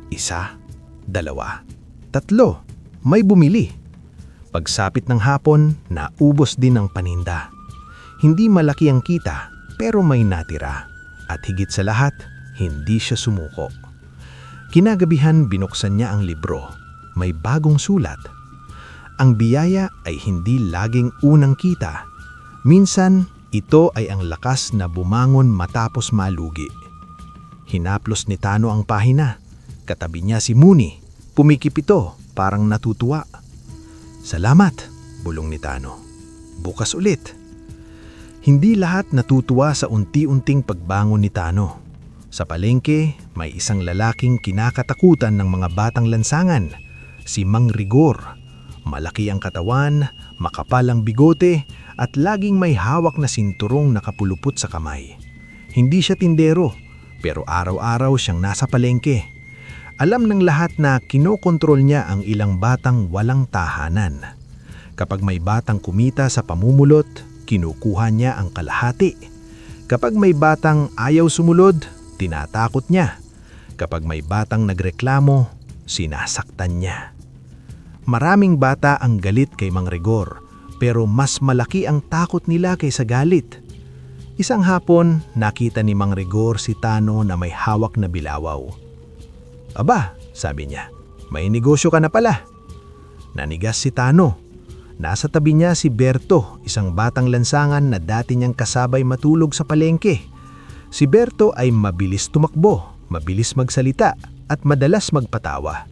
1, 2, 3, may bumili. Pagsapit ng hapon, naubos din ang paninda. Hindi malaki ang kita, pero may natira. At higit sa lahat, hindi siya sumuko. Kinagabihan binuksan niya ang libro. May bagong sulat. Ang biyaya ay hindi laging unang kita. Minsan, ito ay ang lakas na bumangon matapos malugi. Hinaplos ni Tano ang pahina. Katabi niya si Muni. Pumikip ito, parang natutuwa. Salamat, bulong ni Tano. Bukas ulit. Hindi lahat natutuwa sa unti-unting pagbangon ni Tano. Sa palengke, may isang lalaking kinakatakutan ng mga batang lansangan. Si Mang Rigor. Malaki ang katawan, makapal ang bigote, at laging may hawak na sinturong nakapulupot sa kamay. Hindi siya tindero, pero araw-araw siyang nasa palengke. Alam ng lahat na kinokontrol niya ang ilang batang walang tahanan. Kapag may batang kumita sa pamumulot, kinukuha niya ang kalahati. Kapag may batang ayaw sumunod, tinatakot niya. Kapag may batang nagreklamo, sinasaktan niya. Maraming bata ang galit kay Mang Rigor, pero mas malaki ang takot nila kaysa galit. Isang hapon, nakita ni Mang Rigor si Tano na may hawak na bilawaw. "Aba," sabi niya, "may negosyo ka na pala." Nanigas si Tano. Nasa tabi niya si Berto, isang batang lansangan na dati niyang kasabay matulog sa palengke. Si Berto ay mabilis tumakbo, mabilis magsalita, at madalas magpatawa.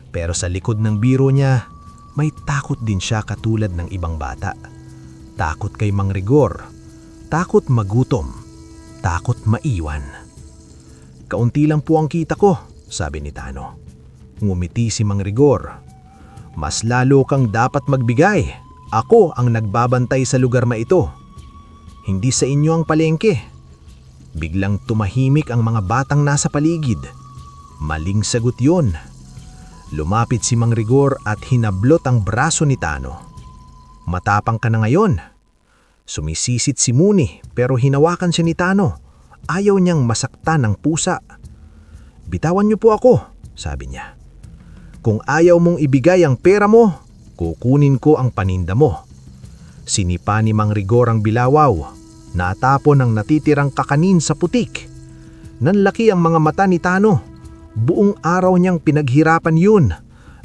Pero sa likod ng biro niya, may takot din siya katulad ng ibang bata. Takot kay Mang Rigor, takot magutom, takot maiwan. "Kaunti lang po ang kita ko," sabi ni Tano. Ngumiti si Mang Rigor. "Mas lalo kang dapat magbigay. Ako ang nagbabantay sa lugar na ito. Hindi sa inyo ang palengke." Biglang tumahimik ang mga batang nasa paligid. Maling sagot yun. Lumapit si Mang Rigor at hinablot ang braso ni Tano. "Matapang ka na ngayon." Sumisisit si Muni pero hinawakan siya ni Tano. Ayaw niyang masaktan ng pusa. "Bitawan niyo po ako," sabi niya. "Kung ayaw mong ibigay ang pera mo, kukunin ko ang paninda mo." Sinipa ni Mang Rigor ang bilawaw. Natapon ang natitirang kakanin sa putik. Nanlaki ang mga mata ni Tano. Buong araw niyang pinaghirapan yun.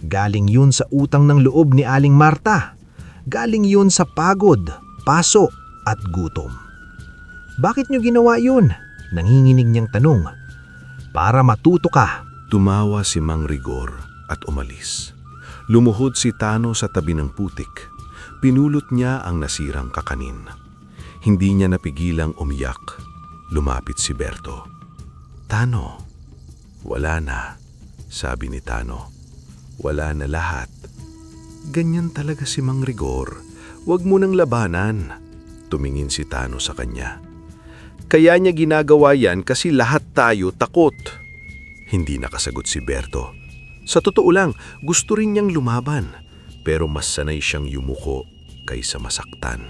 Galing yun sa utang ng loob ni Aling Marta. Galing yun sa pagod, paso at gutom. "Bakit niyo ginawa yun?" nanginginig niyang tanong. "Para matuto ka." Tumawa si Mang Rigor at umalis. Lumuhod si Tano sa tabi ng putik. Pinulot niya ang nasirang kakanin. Hindi niya napigilang umiyak. Lumapit si Berto. "Tano, wala na," sabi ni Tano. "Wala na lahat." "Ganyan talaga si Mang Rigor. Huwag mo nang labanan." Tumingin si Tano sa kanya. "Kaya niya ginagawa yan kasi lahat tayo takot." Hindi nakasagot si Berto. Sa totoo lang, gusto rin niyang lumaban, pero mas sanay siyang yumuko kaysa masaktan.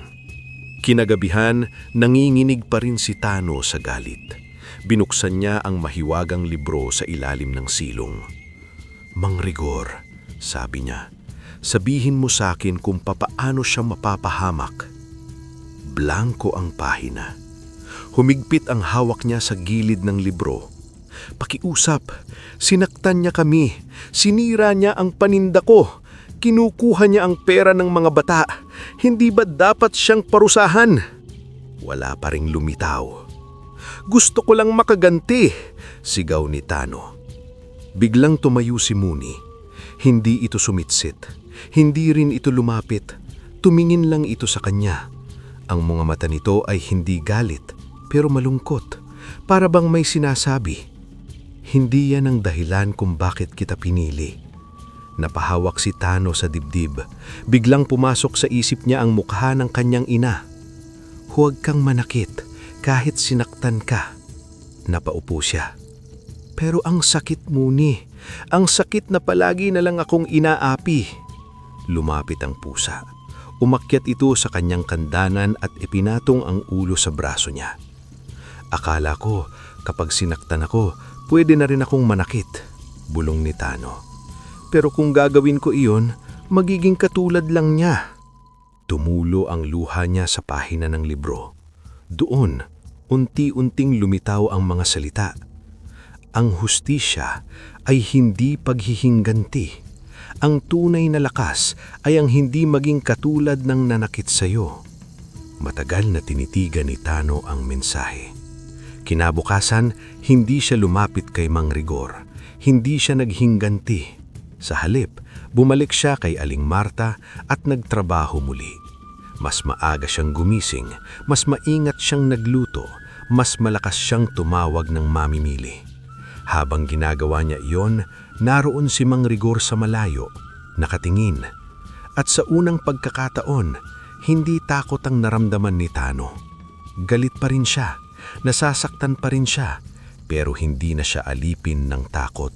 Kinagabihan, nanginginig pa rin si Tano sa galit. Binuksan niya ang mahiwagang libro sa ilalim ng silong. "Mang Rigor," sabi niya, "sabihin mo sa akin kung papaano siya mapapahamak." Blanko ang pahina. Humigpit ang hawak niya sa gilid ng libro. "Pakiusap, sinaktan niya kami, sinira niya ang paninda ko, kinukuha niya ang pera ng mga bata. Hindi ba dapat siyang parusahan?" Wala pa ring lumitaw. "Gusto ko lang makaganti," sigaw ni Tano. Biglang tumayo si Muni. Hindi ito sumitsit. Hindi rin ito lumapit. Tumingin lang ito sa kanya. Ang mga mata nito ay hindi galit, pero malungkot. Para bang may sinasabi, "Hindi yan ang dahilan kung bakit kita pinili." Napahawak si Tano sa dibdib. Biglang pumasok sa isip niya ang mukha ng kanyang ina. "Huwag kang manakit. Kahit sinaktan ka." Napaupo siya. "Pero ang sakit, Muni. Ang sakit na palagi na lang akong inaapi." Lumapit ang pusa. Umakyat ito sa kanyang kandanan at ipinatong ang ulo sa braso niya. "Akala ko, kapag sinaktan ako, pwede na rin akong manakit," bulong ni Tano. "Pero kung gagawin ko iyon, magiging katulad lang niya." Tumulo ang luha niya sa pahina ng libro. Doon, unti-unting lumitaw ang mga salita. Ang hustisya ay hindi paghihingganti. Ang tunay na lakas ay ang hindi maging katulad ng nanakit sa'yo. Matagal na tinitigan ni Tano ang mensahe. Kinabukasan, hindi siya lumapit kay Mang Rigor. Hindi siya naghingganti. Sa halip, bumalik siya kay Aling Marta at nagtrabaho muli. Mas maaga siyang gumising, mas maingat siyang nagluto, mas malakas siyang tumawag ng mamimili. Habang ginagawa niya iyon, naroon si Mang Rigor sa malayo, nakatingin. At sa unang pagkakataon, hindi takot ang naramdaman ni Tano. Galit pa rin siya, nasasaktan pa rin siya, pero hindi na siya alipin ng takot.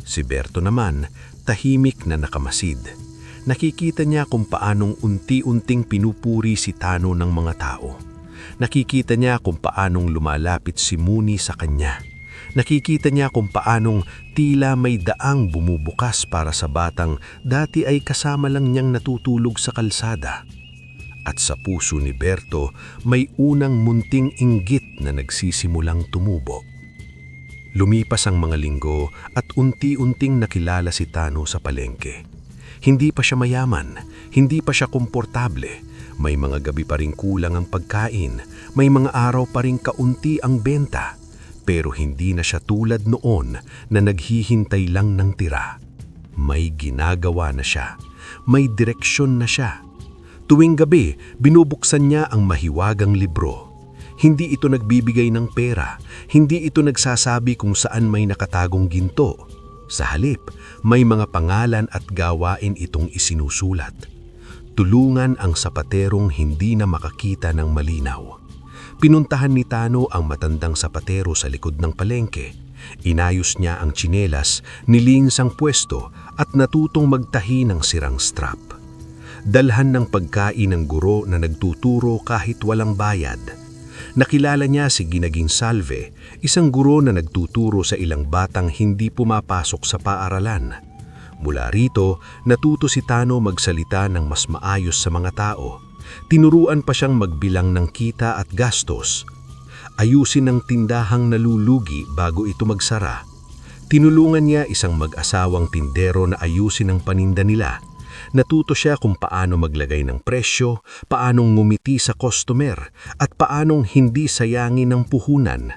Si Berto naman, tahimik na nakamasid. Nakikita niya kung paanong unti-unting pinupuri si Tano ng mga tao. Nakikita niya kung paanong lumalapit si Muni sa kanya. Nakikita niya kung paanong tila may daang bumubukas para sa batang dati ay kasama lang niyang natutulog sa kalsada. At sa puso ni Berto may unang munting inggit na nagsisimulang tumubo. Lumipas ang mga linggo at unti-unting nakilala si Tano sa palengke. Hindi pa siya mayaman, hindi pa siya komportable. May mga gabi pa rin kulang ang pagkain, may mga araw pa rin kaunti ang benta. Pero hindi na siya tulad noon na naghihintay lang ng tira. May ginagawa na siya, may direksyon na siya. Tuwing gabi, binubuksan niya ang mahiwagang libro. Hindi ito nagbibigay ng pera, hindi ito nagsasabi kung saan may nakatagong ginto. Sa halip, may mga pangalan at gawain itong isinusulat. Tulungan ang sapaterong hindi na makakita ng malinaw. Pinuntahan ni Tano ang matandang sapatero sa likod ng palengke. Inayos niya ang tsinelas, nilinis ang pwesto at natutong magtahi ng sirang strap. Dalhan ng pagkain ng guro na nagtuturo kahit walang bayad. Nakilala niya si Ginaging Salve, isang guro na nagtuturo sa ilang batang hindi pumapasok sa paaralan. Mula rito, natuto si Tano magsalita ng mas maayos sa mga tao. Tinuruan pa siyang magbilang ng kita at gastos. Ayusin ang tindahang nalulugi bago ito magsara. Tinulungan niya isang mag-asawang tindero na ayusin ang paninda nila. Natuto siya kung paano maglagay ng presyo, paanong ngumiti sa customer, at paanong hindi sayangin ng puhunan.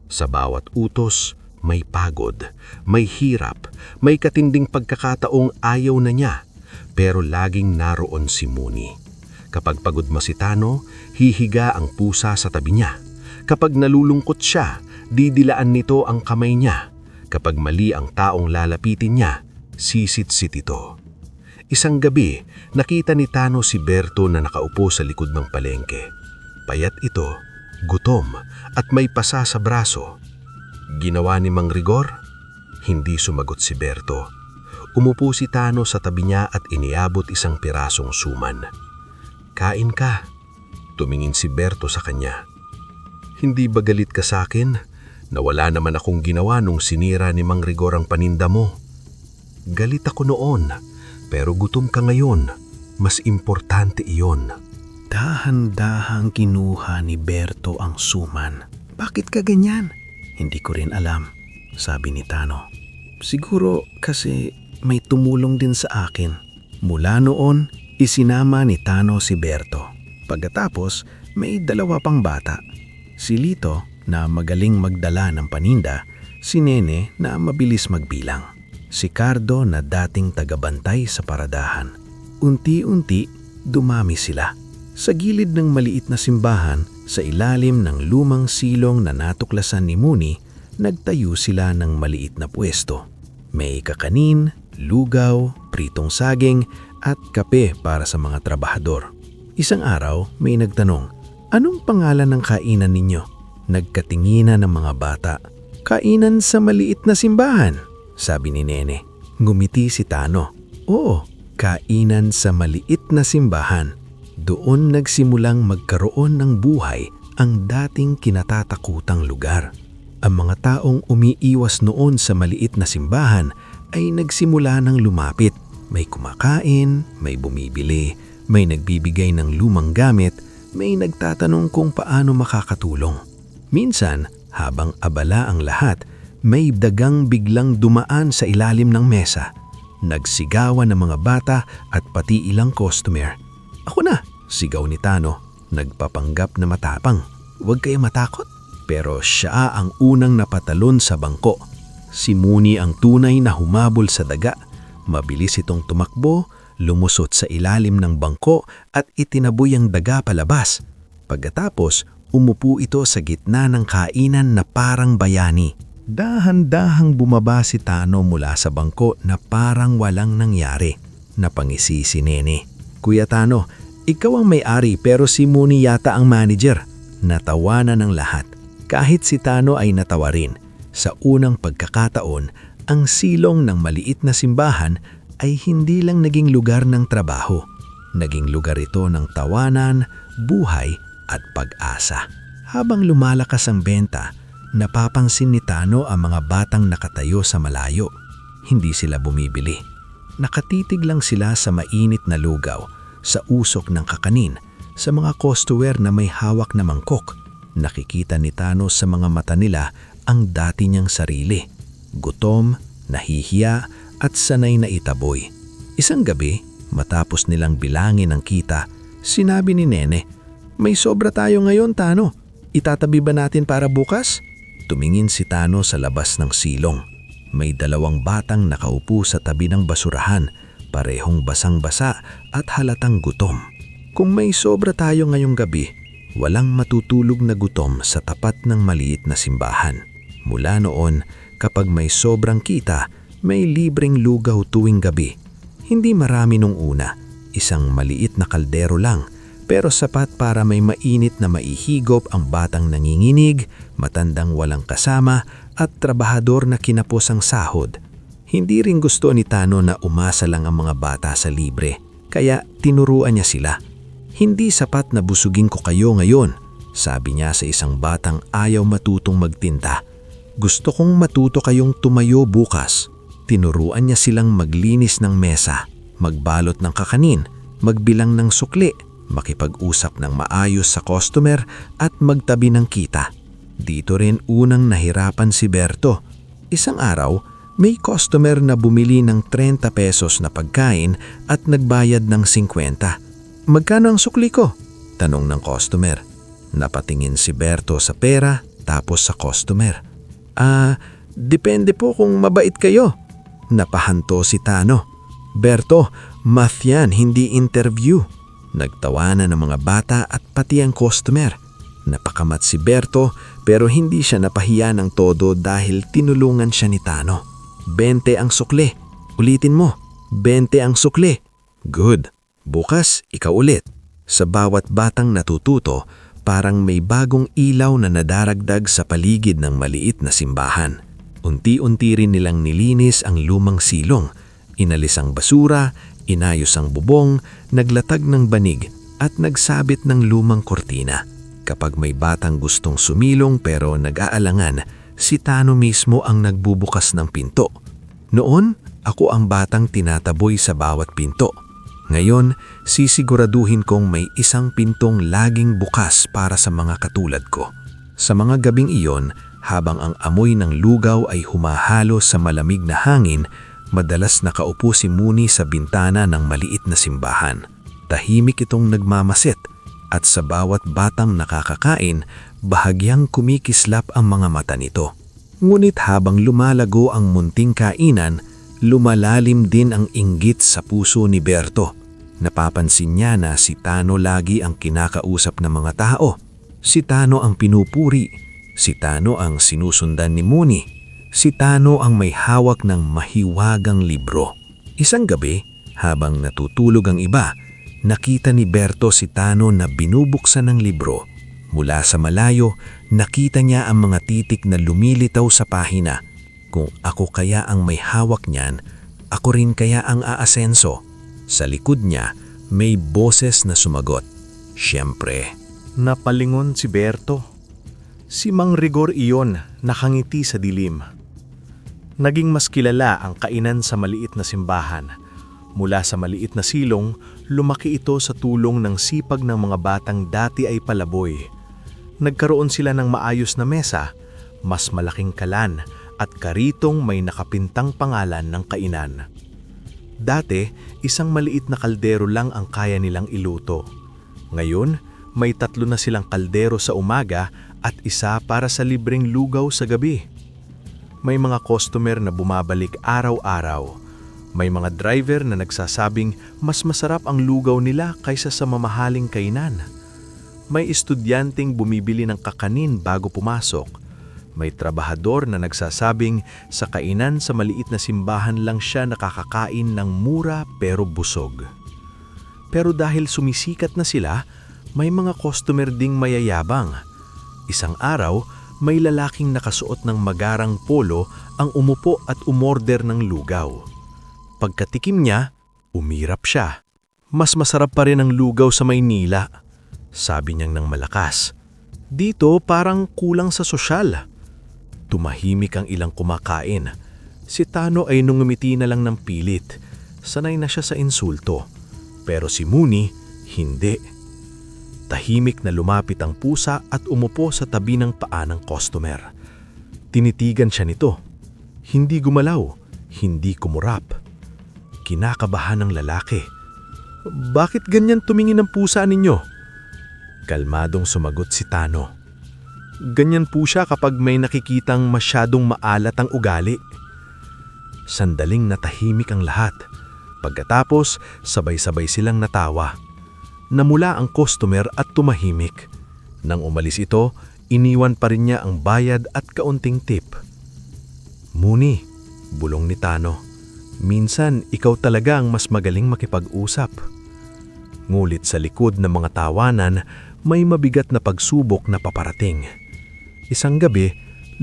Sa bawat utos, may pagod, may hirap, may katinding pagkakataong ayaw na niya, pero laging naroon si Muni. Kapag pagod si Tano, hihiga ang pusa sa tabi niya. Kapag nalulungkot siya, didilaan nito ang kamay niya. Kapag mali ang taong lalapitin niya, sisit-sit ito. Isang gabi, nakita ni Tano si Berto na nakaupo sa likod ng palengke. Payat ito, gutom, at may pasa sa braso. Ginawa ni Mang Rigor? Hindi sumagot si Berto. Umupo si Tano sa tabi niya at iniabot isang pirasong suman. Kain ka. Tumingin si Berto sa kanya. Hindi ba galit ka sa akin? Nawala naman akong ginawa nung sinira ni Mang Rigor ang paninda mo. Galit ako noon, pero gutom ka ngayon. Mas importante iyon. Dahan-dahang kinuha ni Berto ang suman. Bakit ka ganyan? Hindi ko rin alam, sabi ni Tano. Siguro kasi may tumulong din sa akin. Mula noon, isinama ni Tano si Berto. Pagkatapos, may dalawa pang bata. Si Lito na magaling magdala ng paninda, si Nene na mabilis magbilang, si Cardo na dating tagabantay sa paradahan. Unti-unti, dumami sila. Sa gilid ng maliit na simbahan, sa ilalim ng lumang silong na natuklasan ni Muni, nagtayo sila ng maliit na pwesto. May kakanin, lugaw, pritong saging, at kape para sa mga trabahador. Isang araw, may nagtanong, "Anong pangalan ng kainan ninyo?" Nagkatinginan ng mga bata. "Kainan sa maliit na simbahan," sabi ni Nene. Ngumiti si Tano. "Oo, kainan sa maliit na simbahan." Doon nagsimulang magkaroon ng buhay ang dating kinatatakutang lugar. Ang mga taong umiiwas noon sa maliit na simbahan ay nagsimula ng lumapit. May kumakain, may bumibili, may nagbibigay ng lumang gamit, may nagtatanong kung paano makakatulong. Minsan, habang abala ang lahat, may dagang biglang dumaan sa ilalim ng mesa. Nagsigawan ng mga bata at pati ilang customer. "Ako na!" sigaw ni Tano, nagpapanggap na matapang. "Huwag kayo matakot." Pero siya ang unang napatalon sa bangko. Si Muni ang tunay na humabol sa daga. Mabilis itong tumakbo, lumusot sa ilalim ng bangko at itinaboy ang daga palabas. Pagkatapos, umupo ito sa gitna ng kainan na parang bayani. Dahan-dahang bumaba si Tano mula sa bangko na parang walang nangyari. Napangisi si Nene. "Kuya Tano, ikaw ang may-ari pero si Muni yata ang manager." Natawanan ng lahat. Kahit si Tano ay natawa rin. Sa unang pagkakataon, ang silong ng maliit na simbahan ay hindi lang naging lugar ng trabaho. Naging lugar ito ng tawanan, buhay at pag-asa. Habang lumalakas ang benta, Napapansin ni Tano ang mga batang nakatayo sa malayo. Hindi sila bumibili. Nakatitig lang sila sa mainit na lugaw, sa usok ng kakanin, sa mga customer na may hawak na mangkok. Nakikita ni Tano sa mga mata nila ang dati niyang sarili. Gutom, nahihiya at sanay na itaboy. Isang gabi, matapos nilang bilangin ang kita, sinabi ni Nene, "May sobra tayo ngayon, Tano. Itatabi ba natin para bukas?" Tumingin si Tano sa labas ng silong. May dalawang batang nakaupo sa tabi ng basurahan, parehong basang-basa at halatang gutom. Kung may sobra tayo ngayong gabi, walang matutulog na gutom sa tapat ng maliit na simbahan. Mula noon, kapag may sobrang kita, may libreng lugaw tuwing gabi. Hindi marami nung una, isang maliit na kaldero lang, pero sapat para may mainit na maihigop ang batang nanginginig, matandang walang kasama at trabahador na kinapos ang sahod. Hindi rin gusto ni Tano na umasa lang ang mga bata sa libre, kaya tinuruan niya sila. "Hindi sapat na busugin ko kayo ngayon," sabi niya sa isang batang ayaw matutong magtinda. "Gusto kong matuto kayong tumayo bukas." Tinuruan niya silang maglinis ng mesa, magbalot ng kakanin, magbilang ng sukli, makipag-usap ng maayos sa customer at magtabi ng kita. Dito rin unang nahirapan si Berto. Isang araw, may customer na bumili ng 30 pesos na pagkain at nagbayad ng 50. "Magkano ang sukli ko?" tanong ng customer. Napatingin si Berto sa pera tapos sa customer. Depende po kung mabait kayo." Napahanto si Tano. "Berto, math yan, hindi interview." Nagtawanan ng mga bata at pati ang customer. Napakamat si Berto pero hindi siya napahiya ng todo dahil tinulungan siya ni Tano. 20 ang sukli. Ulitin mo, 20 ang sukli. Good. Bukas, ikaw ulit. Sa bawat batang natututo, parang may bagong ilaw na nadaragdag sa paligid ng maliit na simbahan. Unti-unti rin nilang nilinis ang lumang silong. Inalis ang basura, inayos ang bubong, naglatag ng banig at nagsabit ng lumang kortina. Kapag may batang gustong sumilong pero nag-aalangan, si Tano mismo ang nagbubukas ng pinto. Noon, ako ang batang tinataboy sa bawat pinto. Ngayon, sisiguraduhin kong may isang pintong laging bukas para sa mga katulad ko. Sa mga gabing iyon, habang ang amoy ng lugaw ay humahalo sa malamig na hangin, madalas nakaupo si Muni sa bintana ng maliit na simbahan. Tahimik itong nagmamasit at sa bawat batang nakakakain, bahagyang kumikislap ang mga mata nito. Ngunit habang lumalago ang munting kainan, lumalalim din ang inggit sa puso ni Berto. Napapansin niya na si Tano lagi ang kinakausap ng mga tao. Si Tano ang pinupuri. Si Tano ang sinusundan ni Muni. Si Tano ang may hawak ng mahiwagang libro. Isang gabi, habang natutulog ang iba, nakita ni Berto si Tano na binubuksan ng libro. Mula sa malayo, nakita niya ang mga titik na lumilitaw sa pahina. Kung ako kaya ang may hawak niyan, ako rin kaya ang aasenso. Sa likod niya, may boses na sumagot. Siyempre. Napalingon si Berto. Si Mang Rigor iyon, nakangiti sa dilim. Naging mas kilala ang kainan sa maliit na simbahan. Mula sa maliit na silong, lumaki ito sa tulong ng sipag ng mga batang dati ay palaboy. Nagkaroon sila ng maayos na mesa, mas malaking kalan at karitong may nakapintang pangalan ng kainan. Dati, isang maliit na kaldero lang ang kaya nilang iluto. Ngayon, may 3 na silang kaldero sa umaga at isa para sa libreng lugaw sa gabi. May mga customer na bumabalik araw-araw. May mga driver na nagsasabing mas masarap ang lugaw nila kaysa sa mamahaling kainan. May estudyanteng bumibili ng kakanin bago pumasok. May trabahador na nagsasabing sa kainan sa maliit na simbahan lang siya nakakakain ng mura pero busog. Pero dahil sumisikat na sila, may mga customer ding mayayabang. Isang araw, may lalaking nakasuot ng magarang polo ang umupo at umorder ng lugaw. Pagkatikim niya, umirap siya. Mas masarap pa rin ang lugaw sa Maynila, sabi niyang ng malakas. Dito parang kulang sa sosyal. Tumahimik ang ilang kumakain. Si Tano ay nungumiti na lang ng pilit. Sanay na siya sa insulto. Pero si Mooney, hindi. Tahimik na lumapit ang pusa at umupo sa tabi ng paa ng customer. Tinitigan siya nito. Hindi gumalaw, hindi kumurap. Kinakabahan ng lalaki. Bakit ganyan tumingin ang pusa ninyo? Kalmadong sumagot si Tano. Ganyan po siya kapag may nakikitang masyadong maalat ang ugali. Sandaling natahimik ang lahat. Pagkatapos, sabay-sabay silang natawa. Namula ang customer at tumahimik. Nang umalis ito, iniwan pa rin niya ang bayad at kaunting tip. Mooney, bulong ni Tano. Minsan, ikaw talaga ang mas magaling makipag-usap. Ngulit sa likod ng mga tawanan, may mabigat na pagsubok na paparating. Isang gabi,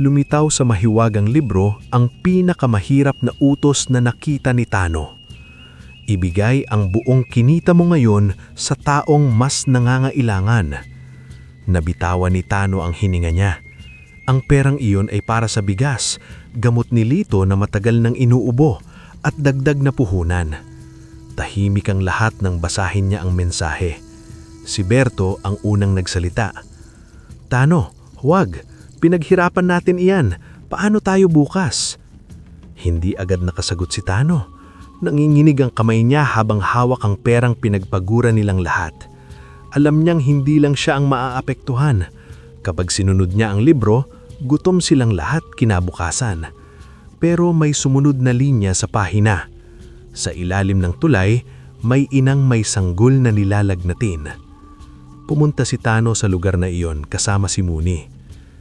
lumitaw sa mahiwagang libro ang pinakamahirap na utos na nakita ni Tano. Ibigay ang buong kinita mo ngayon sa taong mas nangangailangan. Nabitawan ni Tano ang hininga niya. Ang perang iyon ay para sa bigas, gamot ni Lito na matagal nang inuubo at dagdag na puhunan. Tahimik ang lahat nang basahin niya ang mensahe. Si Berto ang unang nagsalita. Tano, huwag. Pinaghirapan natin iyan. Paano tayo bukas? Hindi agad nakasagot si Tano. Nanginginig ang kamay niya habang hawak ang perang pinagpagura nilang lahat. Alam niyang hindi lang siya ang maaapektuhan. Kapag sinunod niya ang libro, gutom silang lahat kinabukasan. Pero may sumunod na linya sa pahina. Sa ilalim ng tulay, may inang may sanggol na nilalagnatin. Pumunta si Tano sa lugar na iyon kasama si Mooney.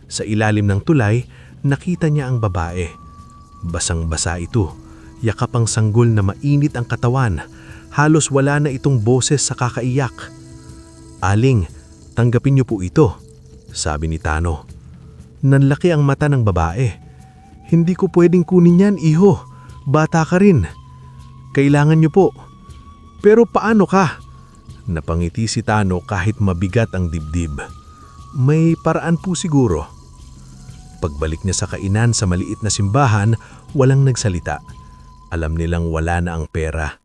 Sa ilalim ng tulay, nakita niya ang babae. Basang-basa ito. Yakap ang sanggol na mainit ang katawan. Halos wala na itong boses sa kakaiyak. Aling, tanggapin niyo po ito, sabi ni Tano. Nanlaki ang mata ng babae. Hindi ko pwedeng kunin yan, iho. Bata ka rin. Kailangan niyo po. Pero paano ka? Napangiti si Tano kahit mabigat ang dibdib. May paraan po siguro. Pagbalik niya sa kainan sa maliit na simbahan, walang nagsalita. Alam nilang wala na ang pera.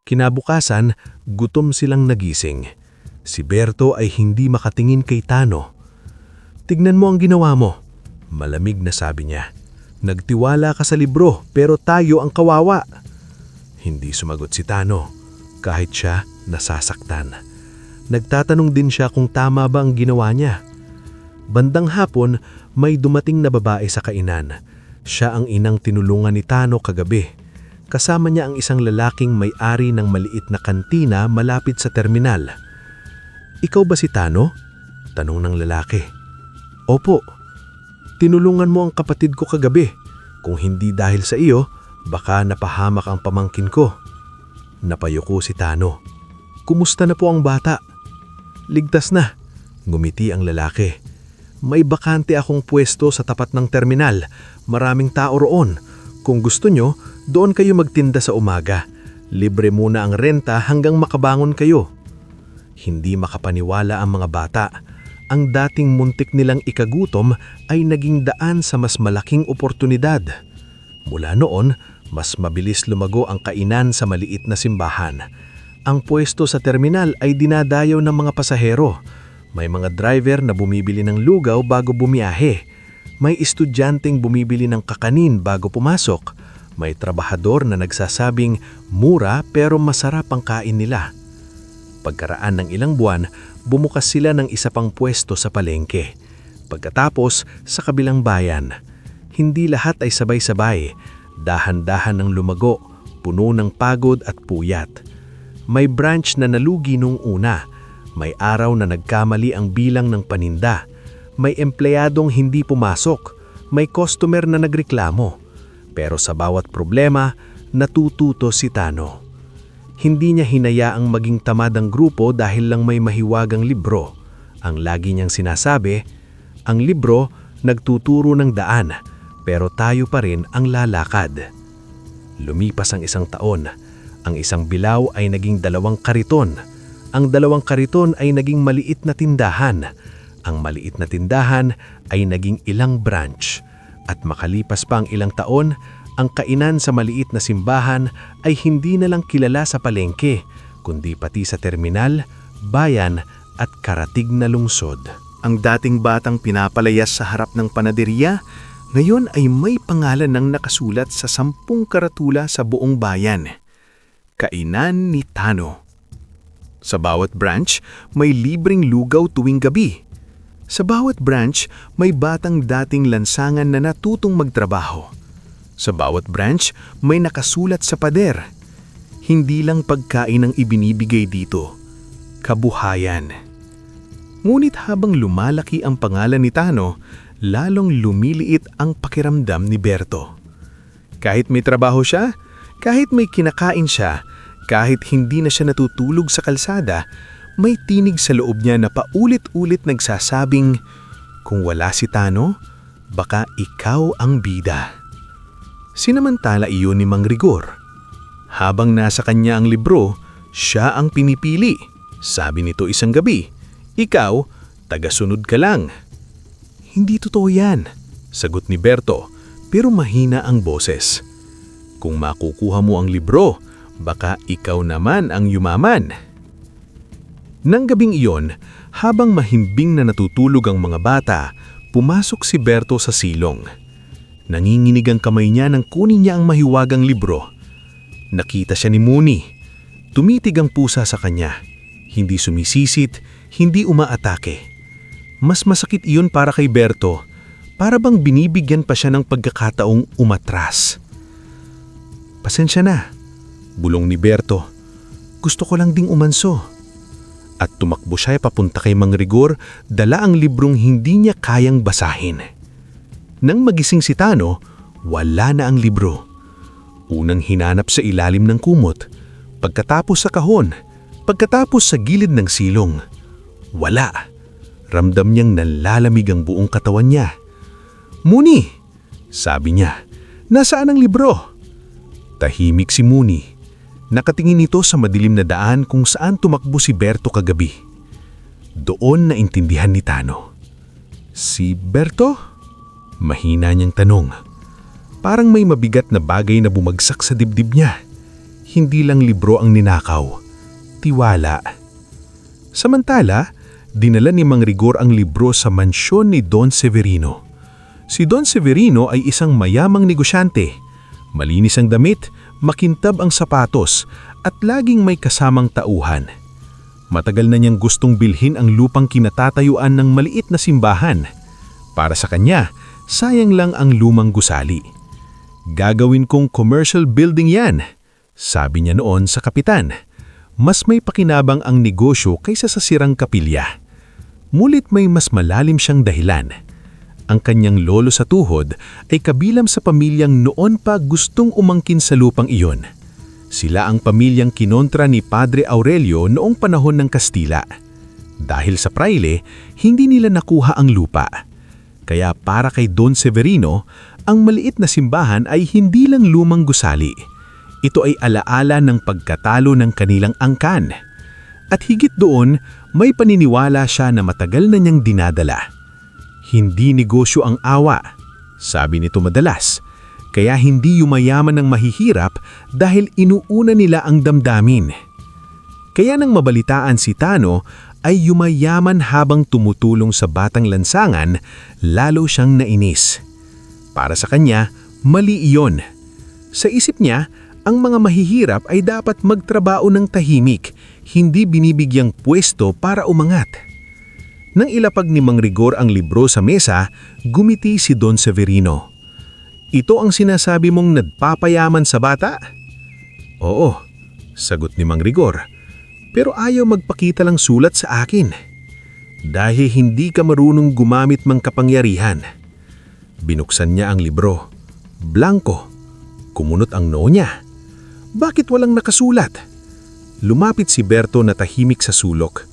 Kinabukasan, gutom silang nagising. Si Berto ay hindi makatingin kay Tano. Tignan mo ang ginawa mo, malamig na sabi niya. Nagtiwala ka sa libro pero tayo ang kawawa. Hindi sumagot si Tano, kahit siya nasasaktan. Nagtatanong din siya kung tama ba ang ginawa niya. Bandang hapon, may dumating na babae sa kainan. Siya ang inang tinulungan ni Tano kagabi. Kasama niya ang isang lalaking may-ari ng maliit na kantina malapit sa terminal. Ikaw ba si Tano? Tanong ng lalaki. Opo. Tinulungan mo ang kapatid ko kagabi. Kung hindi dahil sa iyo, baka napahamak ang pamangkin ko. Napayuko si Tano. Kumusta na po ang bata? Ligtas na. Ngumiti ang lalaki. May bakante akong pwesto sa tapat ng terminal. Maraming tao roon. Kung gusto nyo, doon kayo magtinda sa umaga. Libre muna ang renta hanggang makabangon kayo. Hindi makapaniwala ang mga bata. Ang dating muntik nilang ikagutom ay naging daan sa mas malaking oportunidad. Mula noon, mas mabilis lumago ang kainan sa maliit na simbahan. Ang pwesto sa terminal ay dinadayaw ng mga pasahero. May mga driver na bumibili ng lugaw bago bumiyahe. May estudyanteng bumibili ng kakanin bago pumasok. May trabahador na nagsasabing mura pero masarap ang kain nila. Pagkaraan ng ilang buwan, bumukas sila ng isa pang pwesto sa palengke. Pagkatapos, sa kabilang bayan. Hindi lahat ay sabay-sabay. Dahan-dahan ang lumago, puno ng pagod at puyat. May branch na nalugi nung una. May araw na nagkamali ang bilang ng paninda. May empleyadong hindi pumasok. May customer na nagreklamo. Pero sa bawat problema, natututo si Tano. Hindi niya hinayaang maging tamad ang grupo dahil lang may mahiwagang libro. Ang lagi niyang sinasabi, ang libro nagtuturo ng daan, pero tayo pa rin ang lalakad. Lumipas ang isang taon. Ang isang bilaw ay naging 2 kariton. Ang 2 kariton ay naging maliit na tindahan. Ang maliit na tindahan ay naging ilang branch. At makalipas pa ang ilang taon, ang kainan sa maliit na simbahan ay hindi na lang kilala sa palengke, kundi pati sa terminal, bayan at karatig na lungsod. Ang dating batang pinapalayas sa harap ng panaderya, ngayon ay may pangalan ng nakasulat sa 10 karatula sa buong bayan. Kainan ni Tano. Sa bawat branch, may libreng lugaw tuwing gabi. Sa bawat branch, may batang dating lansangan na natutong magtrabaho. Sa bawat branch, may nakasulat sa pader. Hindi lang pagkain ang ibinibigay dito, kabuhayan. Ngunit habang lumalaki ang pangalan ni Tano, lalong lumiliit ang pakiramdam ni Berto. Kahit may trabaho siya, kahit may kinakain siya, kahit hindi na siya natutulog sa kalsada, may tinig sa loob niya na paulit-ulit nagsasabing, kung wala si Tano, baka ikaw ang bida. Sinamantala iyon ni Mang Rigor. Habang nasa kanya ang libro, siya ang pinipili. Sabi nito isang gabi, ikaw, tagasunod ka lang. Hindi totoo yan, sagot ni Berto, pero mahina ang boses. Kung makukuha mo ang libro, baka ikaw naman ang yumaman. Nang gabing iyon, habang mahimbing na natutulog ang mga bata, pumasok si Berto sa silong. Nanginginig ang kamay niya nang kunin niya ang mahiwagang libro. Nakita siya ni Muni. Tumitig ang pusa sa kanya. Hindi sumisisit, hindi umaatake. Mas masakit iyon para kay Berto, para bang binibigyan pa siya ng pagkakataong umatras. Pasensya na, bulong ni Berto. Gusto ko lang ding umanso. At tumakbo siya papunta kay Mang Rigor, dala ang librong hindi niya kayang basahin. Nang magising si Tano, wala na ang libro. Unang hinanap sa ilalim ng kumot, pagkatapos sa kahon, pagkatapos sa gilid ng silong. Wala. Ramdam niyang nalalamig ang buong katawan niya. Muni, sabi niya, nasaan ang libro? Tahimik si Muni. Nakatingin ito sa madilim na daan kung saan tumakbo si Berto kagabi. Doon naintindihan ni Tano. Si Berto? Mahina niyang tanong. Parang may mabigat na bagay na bumagsak sa dibdib niya. Hindi lang libro ang ninakaw. Tiwala. Samantala, dinala ni Mang Rigor ang libro sa mansyon ni Don Severino. Si Don Severino ay isang mayamang negosyante. Malinis ang damit, makintab ang sapatos at laging may kasamang tauhan. Matagal na niyang gustong bilhin ang lupang kinatatayuan ng maliit na simbahan. Para sa kanya, sayang lang ang lumang gusali. Gagawin kong commercial building yan, sabi niya noon sa kapitan. Mas may pakinabang ang negosyo kaysa sa sirang kapilya. Mulit may mas malalim siyang dahilan. Ang kanyang lolo sa tuhod ay kabilang sa pamilyang noon pa gustong umangkin sa lupang iyon. Sila ang pamilyang kinontra ni Padre Aurelio noong panahon ng Kastila. Dahil sa praile, hindi nila nakuha ang lupa. Kaya para kay Don Severino, ang maliit na simbahan ay hindi lang lumang gusali. Ito ay alaala ng pagkatalo ng kanilang angkan. At higit doon, may paniniwala siya na matagal na niyang dinadala. Hindi negosyo ang awa, sabi nito madalas, kaya hindi yumayaman ng mahihirap dahil inuuna nila ang damdamin. Kaya nang mabalitaan si Tano ay yumayaman habang tumutulong sa batang lansangan, lalo siyang nainis. Para sa kanya, mali iyon. Sa isip niya, ang mga mahihirap ay dapat magtrabaho ng tahimik, hindi binibigyang pwesto para umangat. Nang ilapag ni Mang Rigor ang libro sa mesa, gumiti si Don Severino. Ito ang sinasabi mong nagpapayaman sa bata? Oo, sagot ni Mang Rigor. Pero ayaw magpakita lang sulat sa akin. Dahil hindi ka marunong gumamit ng kapangyarihan. Binuksan niya ang libro. Blanko. Kumunot ang noo niya. Bakit walang nakasulat? Lumapit si Berto na tahimik sa sulok.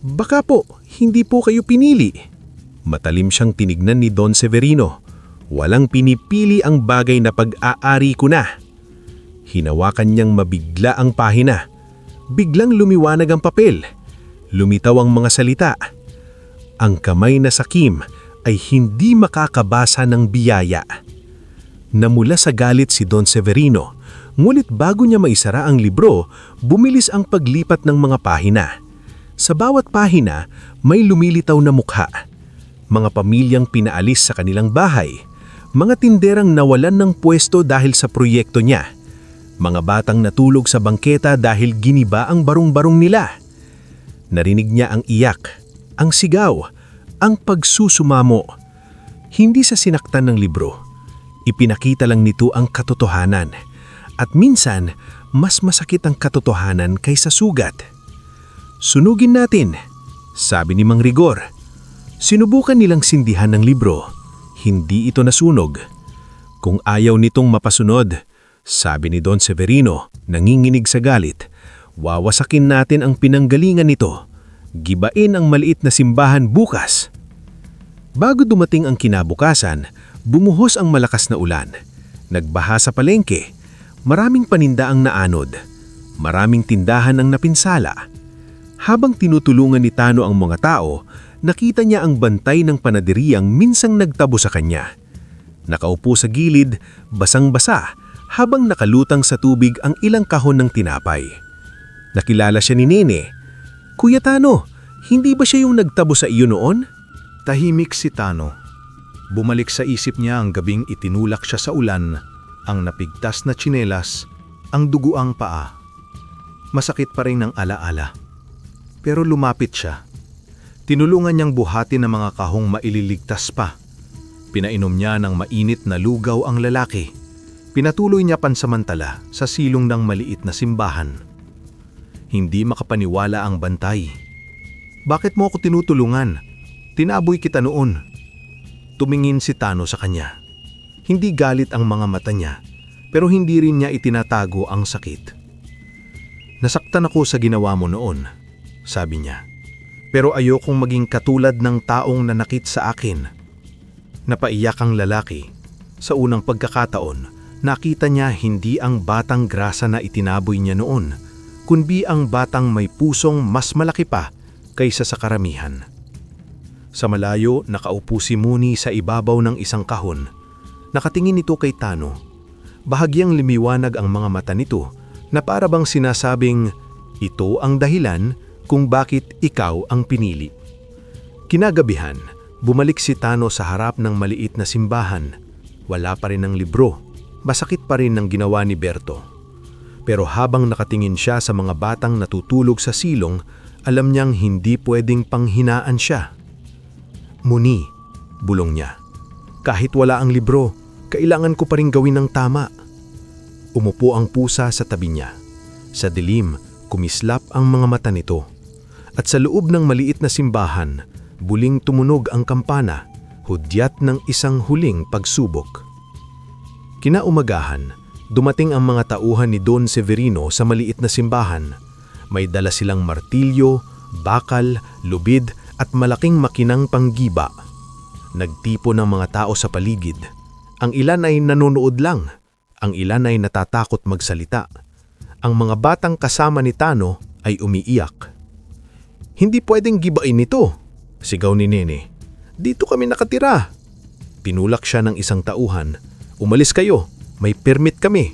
Baka po, hindi po kayo pinili. Matalim siyang tinignan ni Don Severino. Walang pinipili ang bagay na pag-aari ko na. Hinawakan niyang mabigla ang pahina. Biglang lumiwanag ang papel. Lumitaw ang mga salita. Ang kamay na sakim ay hindi makakabasa ng biyaya. Namula sa galit si Don Severino, ngunit bago niya maisara ang libro, bumilis ang paglipat ng mga pahina. Sa bawat pahina, may lumilitaw na mukha. Mga pamilyang pinaalis sa kanilang bahay, mga tinderang nawalan ng pwesto dahil sa proyekto niya, mga batang natulog sa bangketa dahil giniba ang barong-barong nila. Narinig niya ang iyak, ang sigaw, ang pagsusumamo. Hindi sa sinaktan ng libro, ipinakita lang nito ang katotohanan. At minsan, mas masakit ang katotohanan kaysa sugat. Sunugin natin, sabi ni Mang Rigor. Sinubukan nilang sindihan ng libro. Hindi ito nasunog. Kung ayaw nitong mapasunod, sabi ni Don Severino, nanginginig sa galit, wawasakin natin ang pinanggalingan nito. Gibain ang maliit na simbahan bukas. Bago dumating ang kinabukasan, bumuhos ang malakas na ulan. Nagbaha sa palengke. Maraming paninda ang naanod. Maraming tindahan ang napinsala. Habang tinutulungan ni Tano ang mga tao, nakita niya ang bantay ng panaderiyang minsang nagtabo sa kanya. Nakaupo sa gilid, basang-basa, habang nakalutang sa tubig ang ilang kahon ng tinapay. Nakilala siya ni Nene. "Kuya Tano, hindi ba siya yung nagtabo sa iyo noon?" Tahimik si Tano. Bumalik sa isip niya ang gabing itinulak siya sa ulan, ang napigtas na tsinelas, ang duguang paa. Masakit pa rin ang alaala. Pero lumapit siya. Tinulungan niyang buhatin ang mga kahong maililigtas pa. Pinainom niya ng mainit na lugaw ang lalaki. Pinatuloy niya pansamantala sa silong ng maliit na simbahan. Hindi makapaniwala ang bantay. "Bakit mo ako tinutulungan? Tinaboy kita noon." Tumingin si Tano sa kanya. Hindi galit ang mga mata niya, pero hindi rin niya itinatago ang sakit. "Nasaktan ako sa ginawa mo noon," sabi niya. "Pero ayokong maging katulad ng taong nanakit sa akin." Napaiyak ang lalaki. Sa unang pagkakataon, nakita niya hindi ang batang grasa na itinaboy niya noon, kundi ang batang may pusong mas malaki pa kaysa sa karamihan. Sa malayo, nakaupo si Muni sa ibabaw ng isang kahon. Nakatingin ito kay Tano. Bahagyang limiwanag ang mga mata nito na para bang sinasabing, ito ang dahilan kung bakit ikaw ang pinili. Kinagabihan, bumalik si Tano sa harap ng maliit na simbahan. Wala pa rin ang libro. Masakit pa rin ang ginawa ni Berto. Pero habang nakatingin siya sa mga batang natutulog sa silong, alam niyang hindi pwedeng panghinaan siya. "Muni," bulong niya. "Kahit wala ang libro, kailangan ko pa rin gawin ng tama." Umupo ang pusa sa tabi niya. Sa dilim, kumislap ang mga mata nito. At sa loob ng maliit na simbahan, buling tumunog ang kampana, hudyat ng isang huling pagsubok. Kinaumagahan, dumating ang mga tauhan ni Don Severino sa maliit na simbahan. May dala silang martilyo, bakal, lubid at malaking makinang panggiba. Nagtipo ng mga tao sa paligid. Ang ilan ay nanonood lang. Ang ilan ay natatakot magsalita. Ang mga batang kasama ni Tano ay umiiyak. "Hindi pwedeng gibain ito," sigaw ni Nene. "Dito kami nakatira." Tinulak siya ng isang tauhan. "Umalis kayo, may permit kami."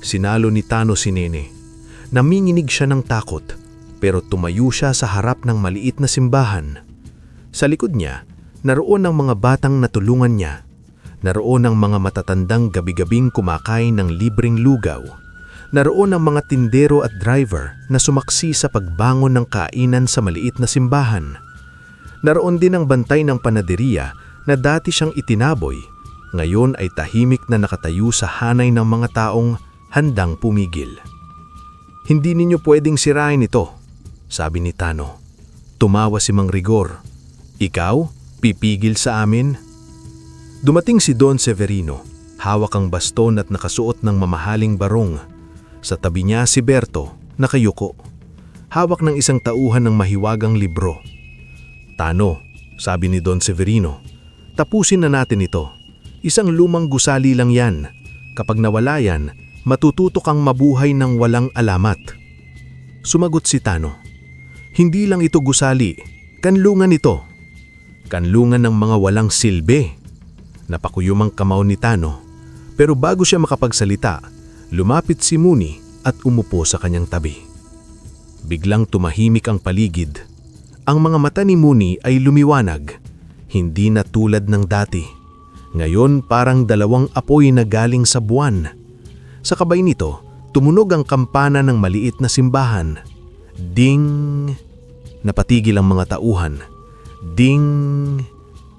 Sinalo ni Tano si Nene. Naminginig siya ng takot, pero tumayo siya sa harap ng maliit na simbahan. Sa likod niya, naroon ang mga batang natulungan niya. Naroon ang mga matatandang gabi-gabing kumakain ng libreng lugaw. Naroon ang mga tindero at driver na sumaksi sa pagbangon ng kainan sa maliit na simbahan. Naroon din ang bantay ng panaderiya na dati siyang itinaboy. Ngayon ay tahimik na nakatayo sa hanay ng mga taong handang pumigil. "Hindi ninyo pwedeng sirain ito," sabi ni Tano. Tumawa si Mang Rigor. "Ikaw, pipigil sa amin?" Dumating si Don Severino, hawak ang baston at nakasuot ng mamahaling barong. Sa tabi niya si Berto, nakayuko. Hawak ng isang tauhan ng mahiwagang libro. "Tano," sabi ni Don Severino, "tapusin na natin ito. Isang lumang gusali lang yan. Kapag nawala yan, matututo kang mabuhay ng walang alamat." Sumagot si Tano. "Hindi lang ito gusali, kanlungan ito." kanlungan ng mga walang silbi. Napakuyom ang kamao ni Tano, pero bago siya makapagsalita, lumapit si Mooney at umupo sa kanyang tabi. Biglang tumahimik ang paligid. Ang mga mata ni Mooney ay lumiwanag, hindi na tulad ng dati. Ngayon parang dalawang apoy na galing sa buwan. Sa kabay nito, tumunog ang kampana ng maliit na simbahan. Ding! Napatigil ang mga tauhan. Ding!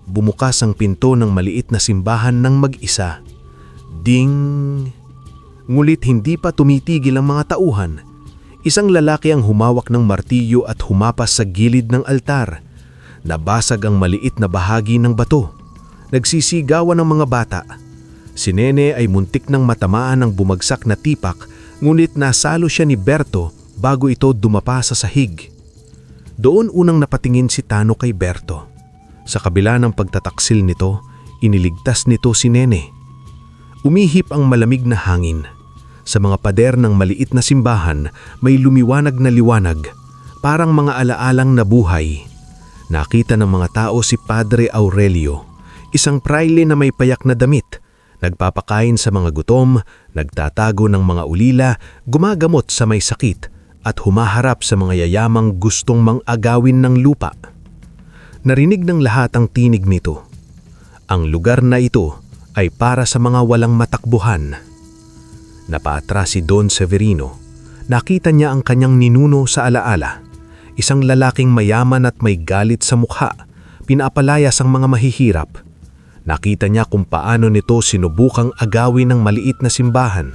Bumukas ang pinto ng maliit na simbahan ng mag-isa. Ding! Ngulit hindi pa tumitigil ang mga tauhan. Isang lalaki ang humawak ng martilyo at humapas sa gilid ng altar. Nabasag ang maliit na bahagi ng bato. Nagsisigawan ang mga bata. Si Nene ay muntik ng matamaan ng bumagsak na tipak, ngunit nasalo siya ni Berto bago ito dumapa sa sahig. Doon unang napatingin si Tano kay Berto. Sa kabila ng pagtataksil nito, iniligtas nito si Nene. Umihip ang malamig na hangin. Sa mga pader ng maliit na simbahan, may lumiwanag na liwanag, parang mga alaalang nabuhay. Nakita ng mga tao si Padre Aurelio, isang praile na may payak na damit, nagpapakain sa mga gutom, nagtatago ng mga ulila, gumagamot sa may sakit, at humaharap sa mga yayamang gustong mang-agawin ng lupa. Narinig ng lahat ang tinig nito. Ang lugar na ito ay para sa mga walang matakbuhan. Napaatras si Don Severino. Nakita niya ang kanyang ninuno sa alaala. Isang lalaking mayaman at may galit sa mukha, pinapalayas ang mga mahihirap. Nakita niya kung paano nito sinubukang agawin ng maliit na simbahan.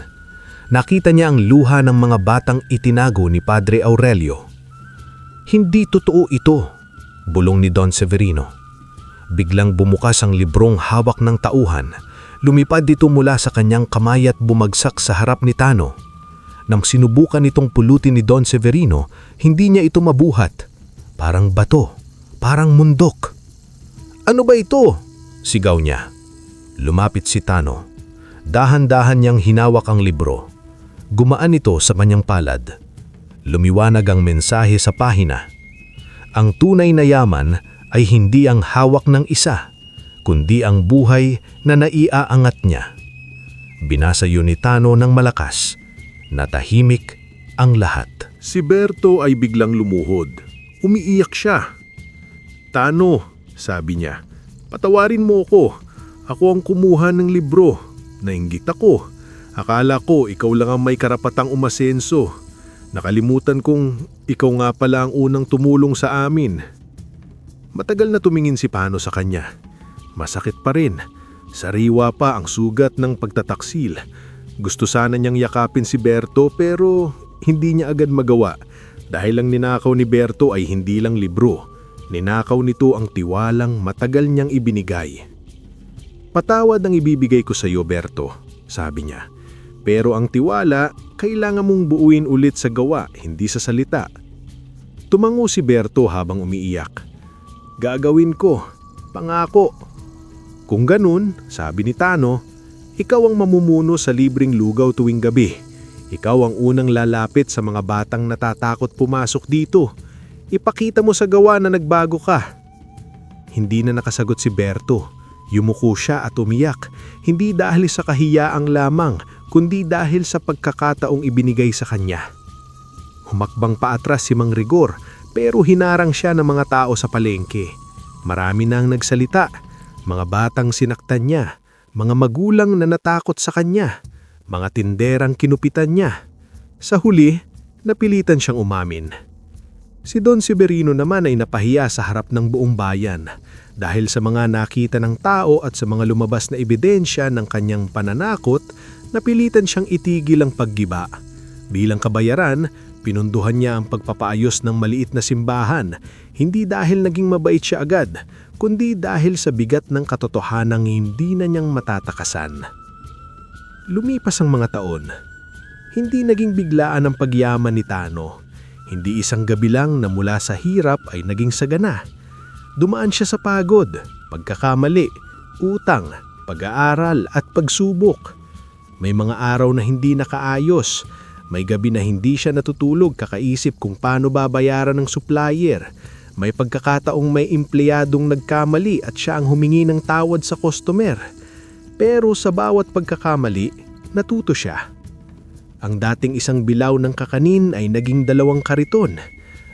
Nakita niya ang luha ng mga batang itinago ni Padre Aurelio. Hindi totoo ito, bulong ni Don Severino. Biglang bumukas ang librong hawak ng tauhan. Lumipad dito mula sa kanyang kamay at bumagsak sa harap ni Tano. Nang sinubukan itong pulutin ni Don Severino, hindi niya ito mabuhat. Parang bato, parang mundok. "Ano ba ito?" sigaw niya. Lumapit si Tano. Dahan-dahan niyang hinawak ang libro. Gumaan ito sa kanyang palad. Lumiwanag ang mensahe sa pahina. Ang tunay na yaman ay hindi ang hawak ng isa, kundi ang buhay na naiaangat niya. Binasa yun ni Tano ng malakas. Natahimik ang lahat. Si Berto ay biglang lumuhod. Umiiyak siya. "Tano," sabi niya, "patawarin mo ako. Ako ang kumuha ng libro. Nainggit ako. Akala ko ikaw lang ang may karapatang umasenso. Nakalimutan kong ikaw nga pala ang unang tumulong sa amin." Matagal na tumingin si Pano sa kanya. Masakit pa rin. Sariwa pa ang sugat ng pagtataksil. Gusto sana niyang yakapin si Berto pero hindi niya agad magawa dahil ang ninakaw ni Berto ay hindi lang libro. Ninakaw nito ang tiwalang matagal niyang ibinigay. "Patawad ang ibibigay ko sa iyo, Berto," sabi niya. "Pero ang tiwala, kailangan mong buuin ulit sa gawa, hindi sa salita." Tumango si Berto habang umiiyak. "Gagawin ko, pangako." "Kung ganun," sabi ni Tano, "ikaw ang mamumuno sa libreng lugaw tuwing gabi. Ikaw ang unang lalapit sa mga batang natatakot pumasok dito. Ipakita mo sa gawa na nagbago ka." Hindi na nakasagot si Berto. Yumuko siya at umiyak, hindi dahil sa kahiyaang lamang, kundi dahil sa pagkakataong ibinigay sa kanya. Humakbang paatras si Mang Rigor, pero hinarang siya ng mga tao sa palengke. Marami nang nagsalita, mga batang sinaktan niya, mga magulang na natakot sa kanya, mga tinderang kinupitan niya. Sa huli, napilitan siyang umamin. Si Don Severino naman ay napahiya sa harap ng buong bayan dahil sa mga nakita ng tao at sa mga lumabas na ebidensya ng kanyang pananakot, napilitan siyang itigil ang paggiba. Bilang kabayaran, pinunduhan niya ang pagpapaayos ng maliit na simbahan, hindi dahil naging mabait siya agad, kundi dahil sa bigat ng katotohanang hindi na niyang matatakasan. Lumipas ang mga taon. Hindi naging biglaan ang pagyaman ni Tano. Hindi isang gabi lang na mula sa hirap ay naging sagana. Dumaan siya sa pagod, pagkakamali, utang, pag-aaral at pagsubok. May mga araw na hindi nakaayos. May gabi na hindi siya natutulog kakaisip kung paano babayaran ng supplier. May pagkakataong may empleyadong nagkamali at siya ang humingi ng tawad sa customer. Pero sa bawat pagkakamali, natuto siya. Ang dating isang bilaw ng kakanin ay naging 2 kariton.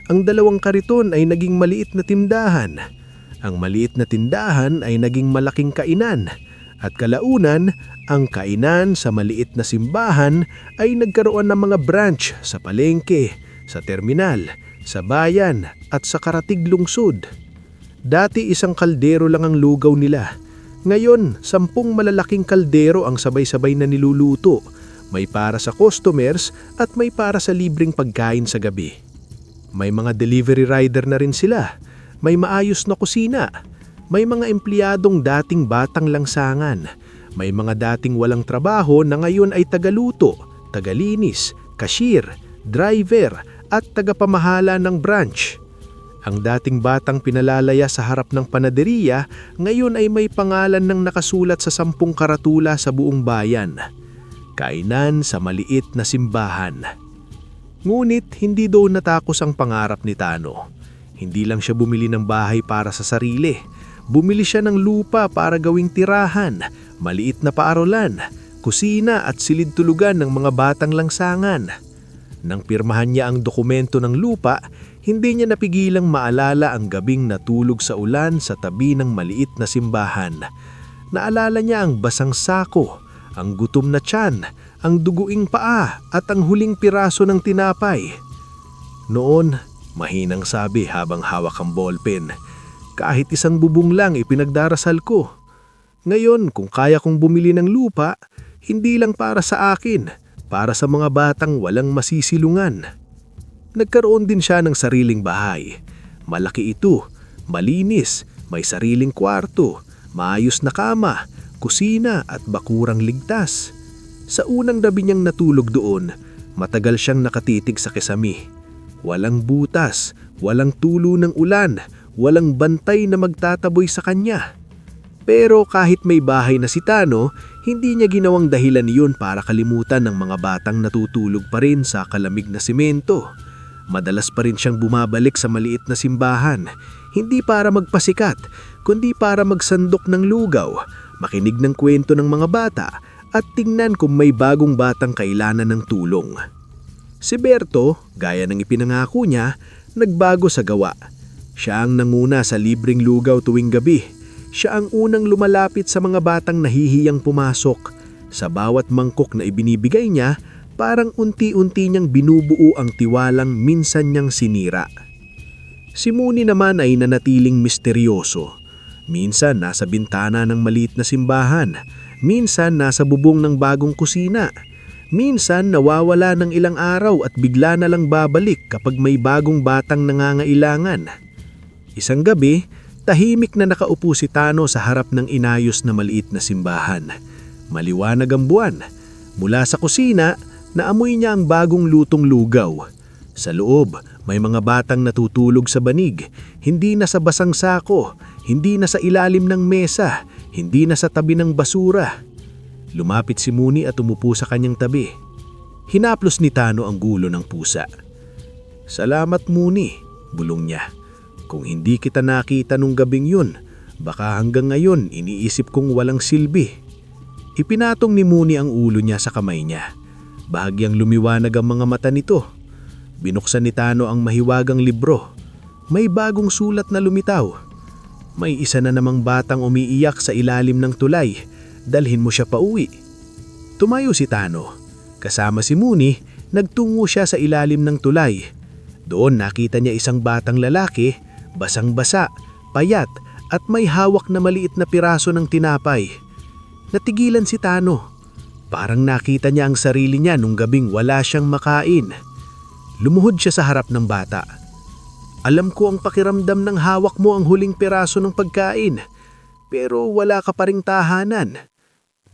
Ang 2 kariton ay naging maliit na tindahan. Ang maliit na tindahan ay naging malaking kainan. At kalaunan, ang kainan sa maliit na simbahan ay nagkaroon ng mga branch sa palengke, sa terminal, sa bayan at sa karatig lungsod. Dati isang kaldero lang ang lugaw nila. Ngayon, 10 malalaking kaldero ang sabay-sabay na niluluto. May para sa customers at may para sa libreng pagkain sa gabi. May mga delivery rider na rin sila. May maayos na kusina. May mga empleyadong dating batang langsangan. May mga dating walang trabaho na ngayon ay tagaluto, tagalinis, cashier, driver at tagapamahala ng branch. Ang dating batang pinalalaya sa harap ng panaderiya, ngayon ay may pangalan ng nakasulat sa 10 karatula sa buong bayan. Kainan sa maliit na simbahan. Ngunit hindi doon natakos ang pangarap ni Tano. Hindi lang siya bumili ng bahay para sa sarili. Bumili siya ng lupa para gawing tirahan, maliit na paaralan, kusina at silid-tulugan ng mga batang langsangan. Nang pirmahan niya ang dokumento ng lupa, hindi niya napigilang maalala ang gabing natulog sa ulan sa tabi ng maliit na simbahan. Naalala niya ang basang sako, ang gutom na tiyan, ang duguing paa at ang huling piraso ng tinapay. Noon, mahinang sabi habang hawak ang ballpen, kahit isang bubong lang ipinagdarasal ko. Ngayon, kung kaya kong bumili ng lupa, hindi lang para sa akin, para sa mga batang walang masisilungan. Nagkaroon din siya ng sariling bahay. Malaki ito, malinis, may sariling kwarto, maayos na kama, kusina at bakurang ligtas. Sa unang gabi niyang natulog doon, matagal siyang nakatitig sa kisami. Walang butas, walang tulo ng ulan, walang bantay na magtataboy sa kanya. Pero kahit may bahay na si Tano, hindi niya ginawang dahilan iyon para kalimutan ng mga batang natutulog pa rin sa kalamig na simento. Madalas pa rin siyang bumabalik sa maliit na simbahan, hindi para magpasikat, kundi para magsandok ng lugaw, makinig ng kwento ng mga bata, at tingnan kung may bagong batang kailangan ng tulong. Si Berto, gaya ng ipinangako niya, nagbago sa gawa. Siya ang nanguna sa libreng lugaw tuwing gabi. Siya ang unang lumalapit sa mga batang nahihiyang pumasok. Sa bawat mangkok na ibinibigay niya, parang unti-unti niyang binubuo ang tiwalang minsan niyang sinira. Si Muni naman ay nanatiling misteryoso. Minsan nasa bintana ng maliit na simbahan, minsan nasa bubong ng bagong kusina, minsan nawawala ng ilang araw at bigla na lang babalik kapag may bagong batang nangangailangan. Isang gabi, tahimik na nakaupo si Tano sa harap ng inayos na maliit na simbahan. Maliwanag ang buwan. Mula sa kusina, naamoy niya ang bagong lutong lugaw. Sa loob, may mga batang natutulog sa banig, hindi na sa basang sako, hindi na sa ilalim ng mesa, hindi na sa tabi ng basura. Lumapit si Muni at umupo sa kanyang tabi. Hinaplos ni Tano ang gulo ng pusa. "Salamat Muni," bulong niya. "Kung hindi kita nakita nung gabing yun, baka hanggang ngayon iniisip kong walang silbi." Ipinatong ni Muni ang ulo niya sa kamay niya. Bahagyang lumiwanag ang mga mata nito. Binuksan ni Tano ang mahiwagang libro. May bagong sulat na lumitaw. May isa na namang batang umiiyak sa ilalim ng tulay. Dalhin mo siya pauwi. Tumayo si Tano. Kasama si Muni, nagtungo siya sa ilalim ng tulay. Doon nakita niya isang batang lalaki, basang-basa, payat at may hawak na maliit na piraso ng tinapay. Natigilan si Tano. Parang nakita niya ang sarili niya nung gabing wala siyang makain. Lumuhod siya sa harap ng bata. "Alam ko ang pakiramdam ng hawak mo ang huling piraso ng pagkain, pero wala ka pa ring tahanan."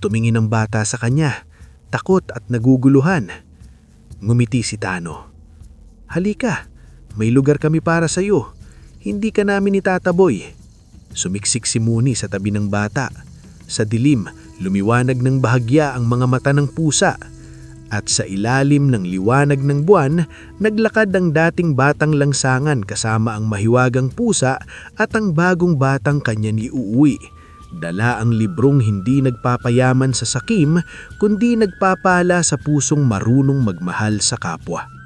Tumingin ang bata sa kanya, takot at naguguluhan. Ngumiti si Tano. "Halika, may lugar kami para sa iyo. Hindi ka namin itataboy." Sumiksik si Muni sa tabi ng bata. Sa dilim, lumiwanag ng bahagya ang mga mata ng pusa. At sa ilalim ng liwanag ng buwan, naglakad ang dating batang langsangan kasama ang mahiwagang pusa at ang bagong batang kanya ni uuwi. Dala ang librong hindi nagpapayaman sa sakim, kundi nagpapala sa pusong marunong magmahal sa kapwa.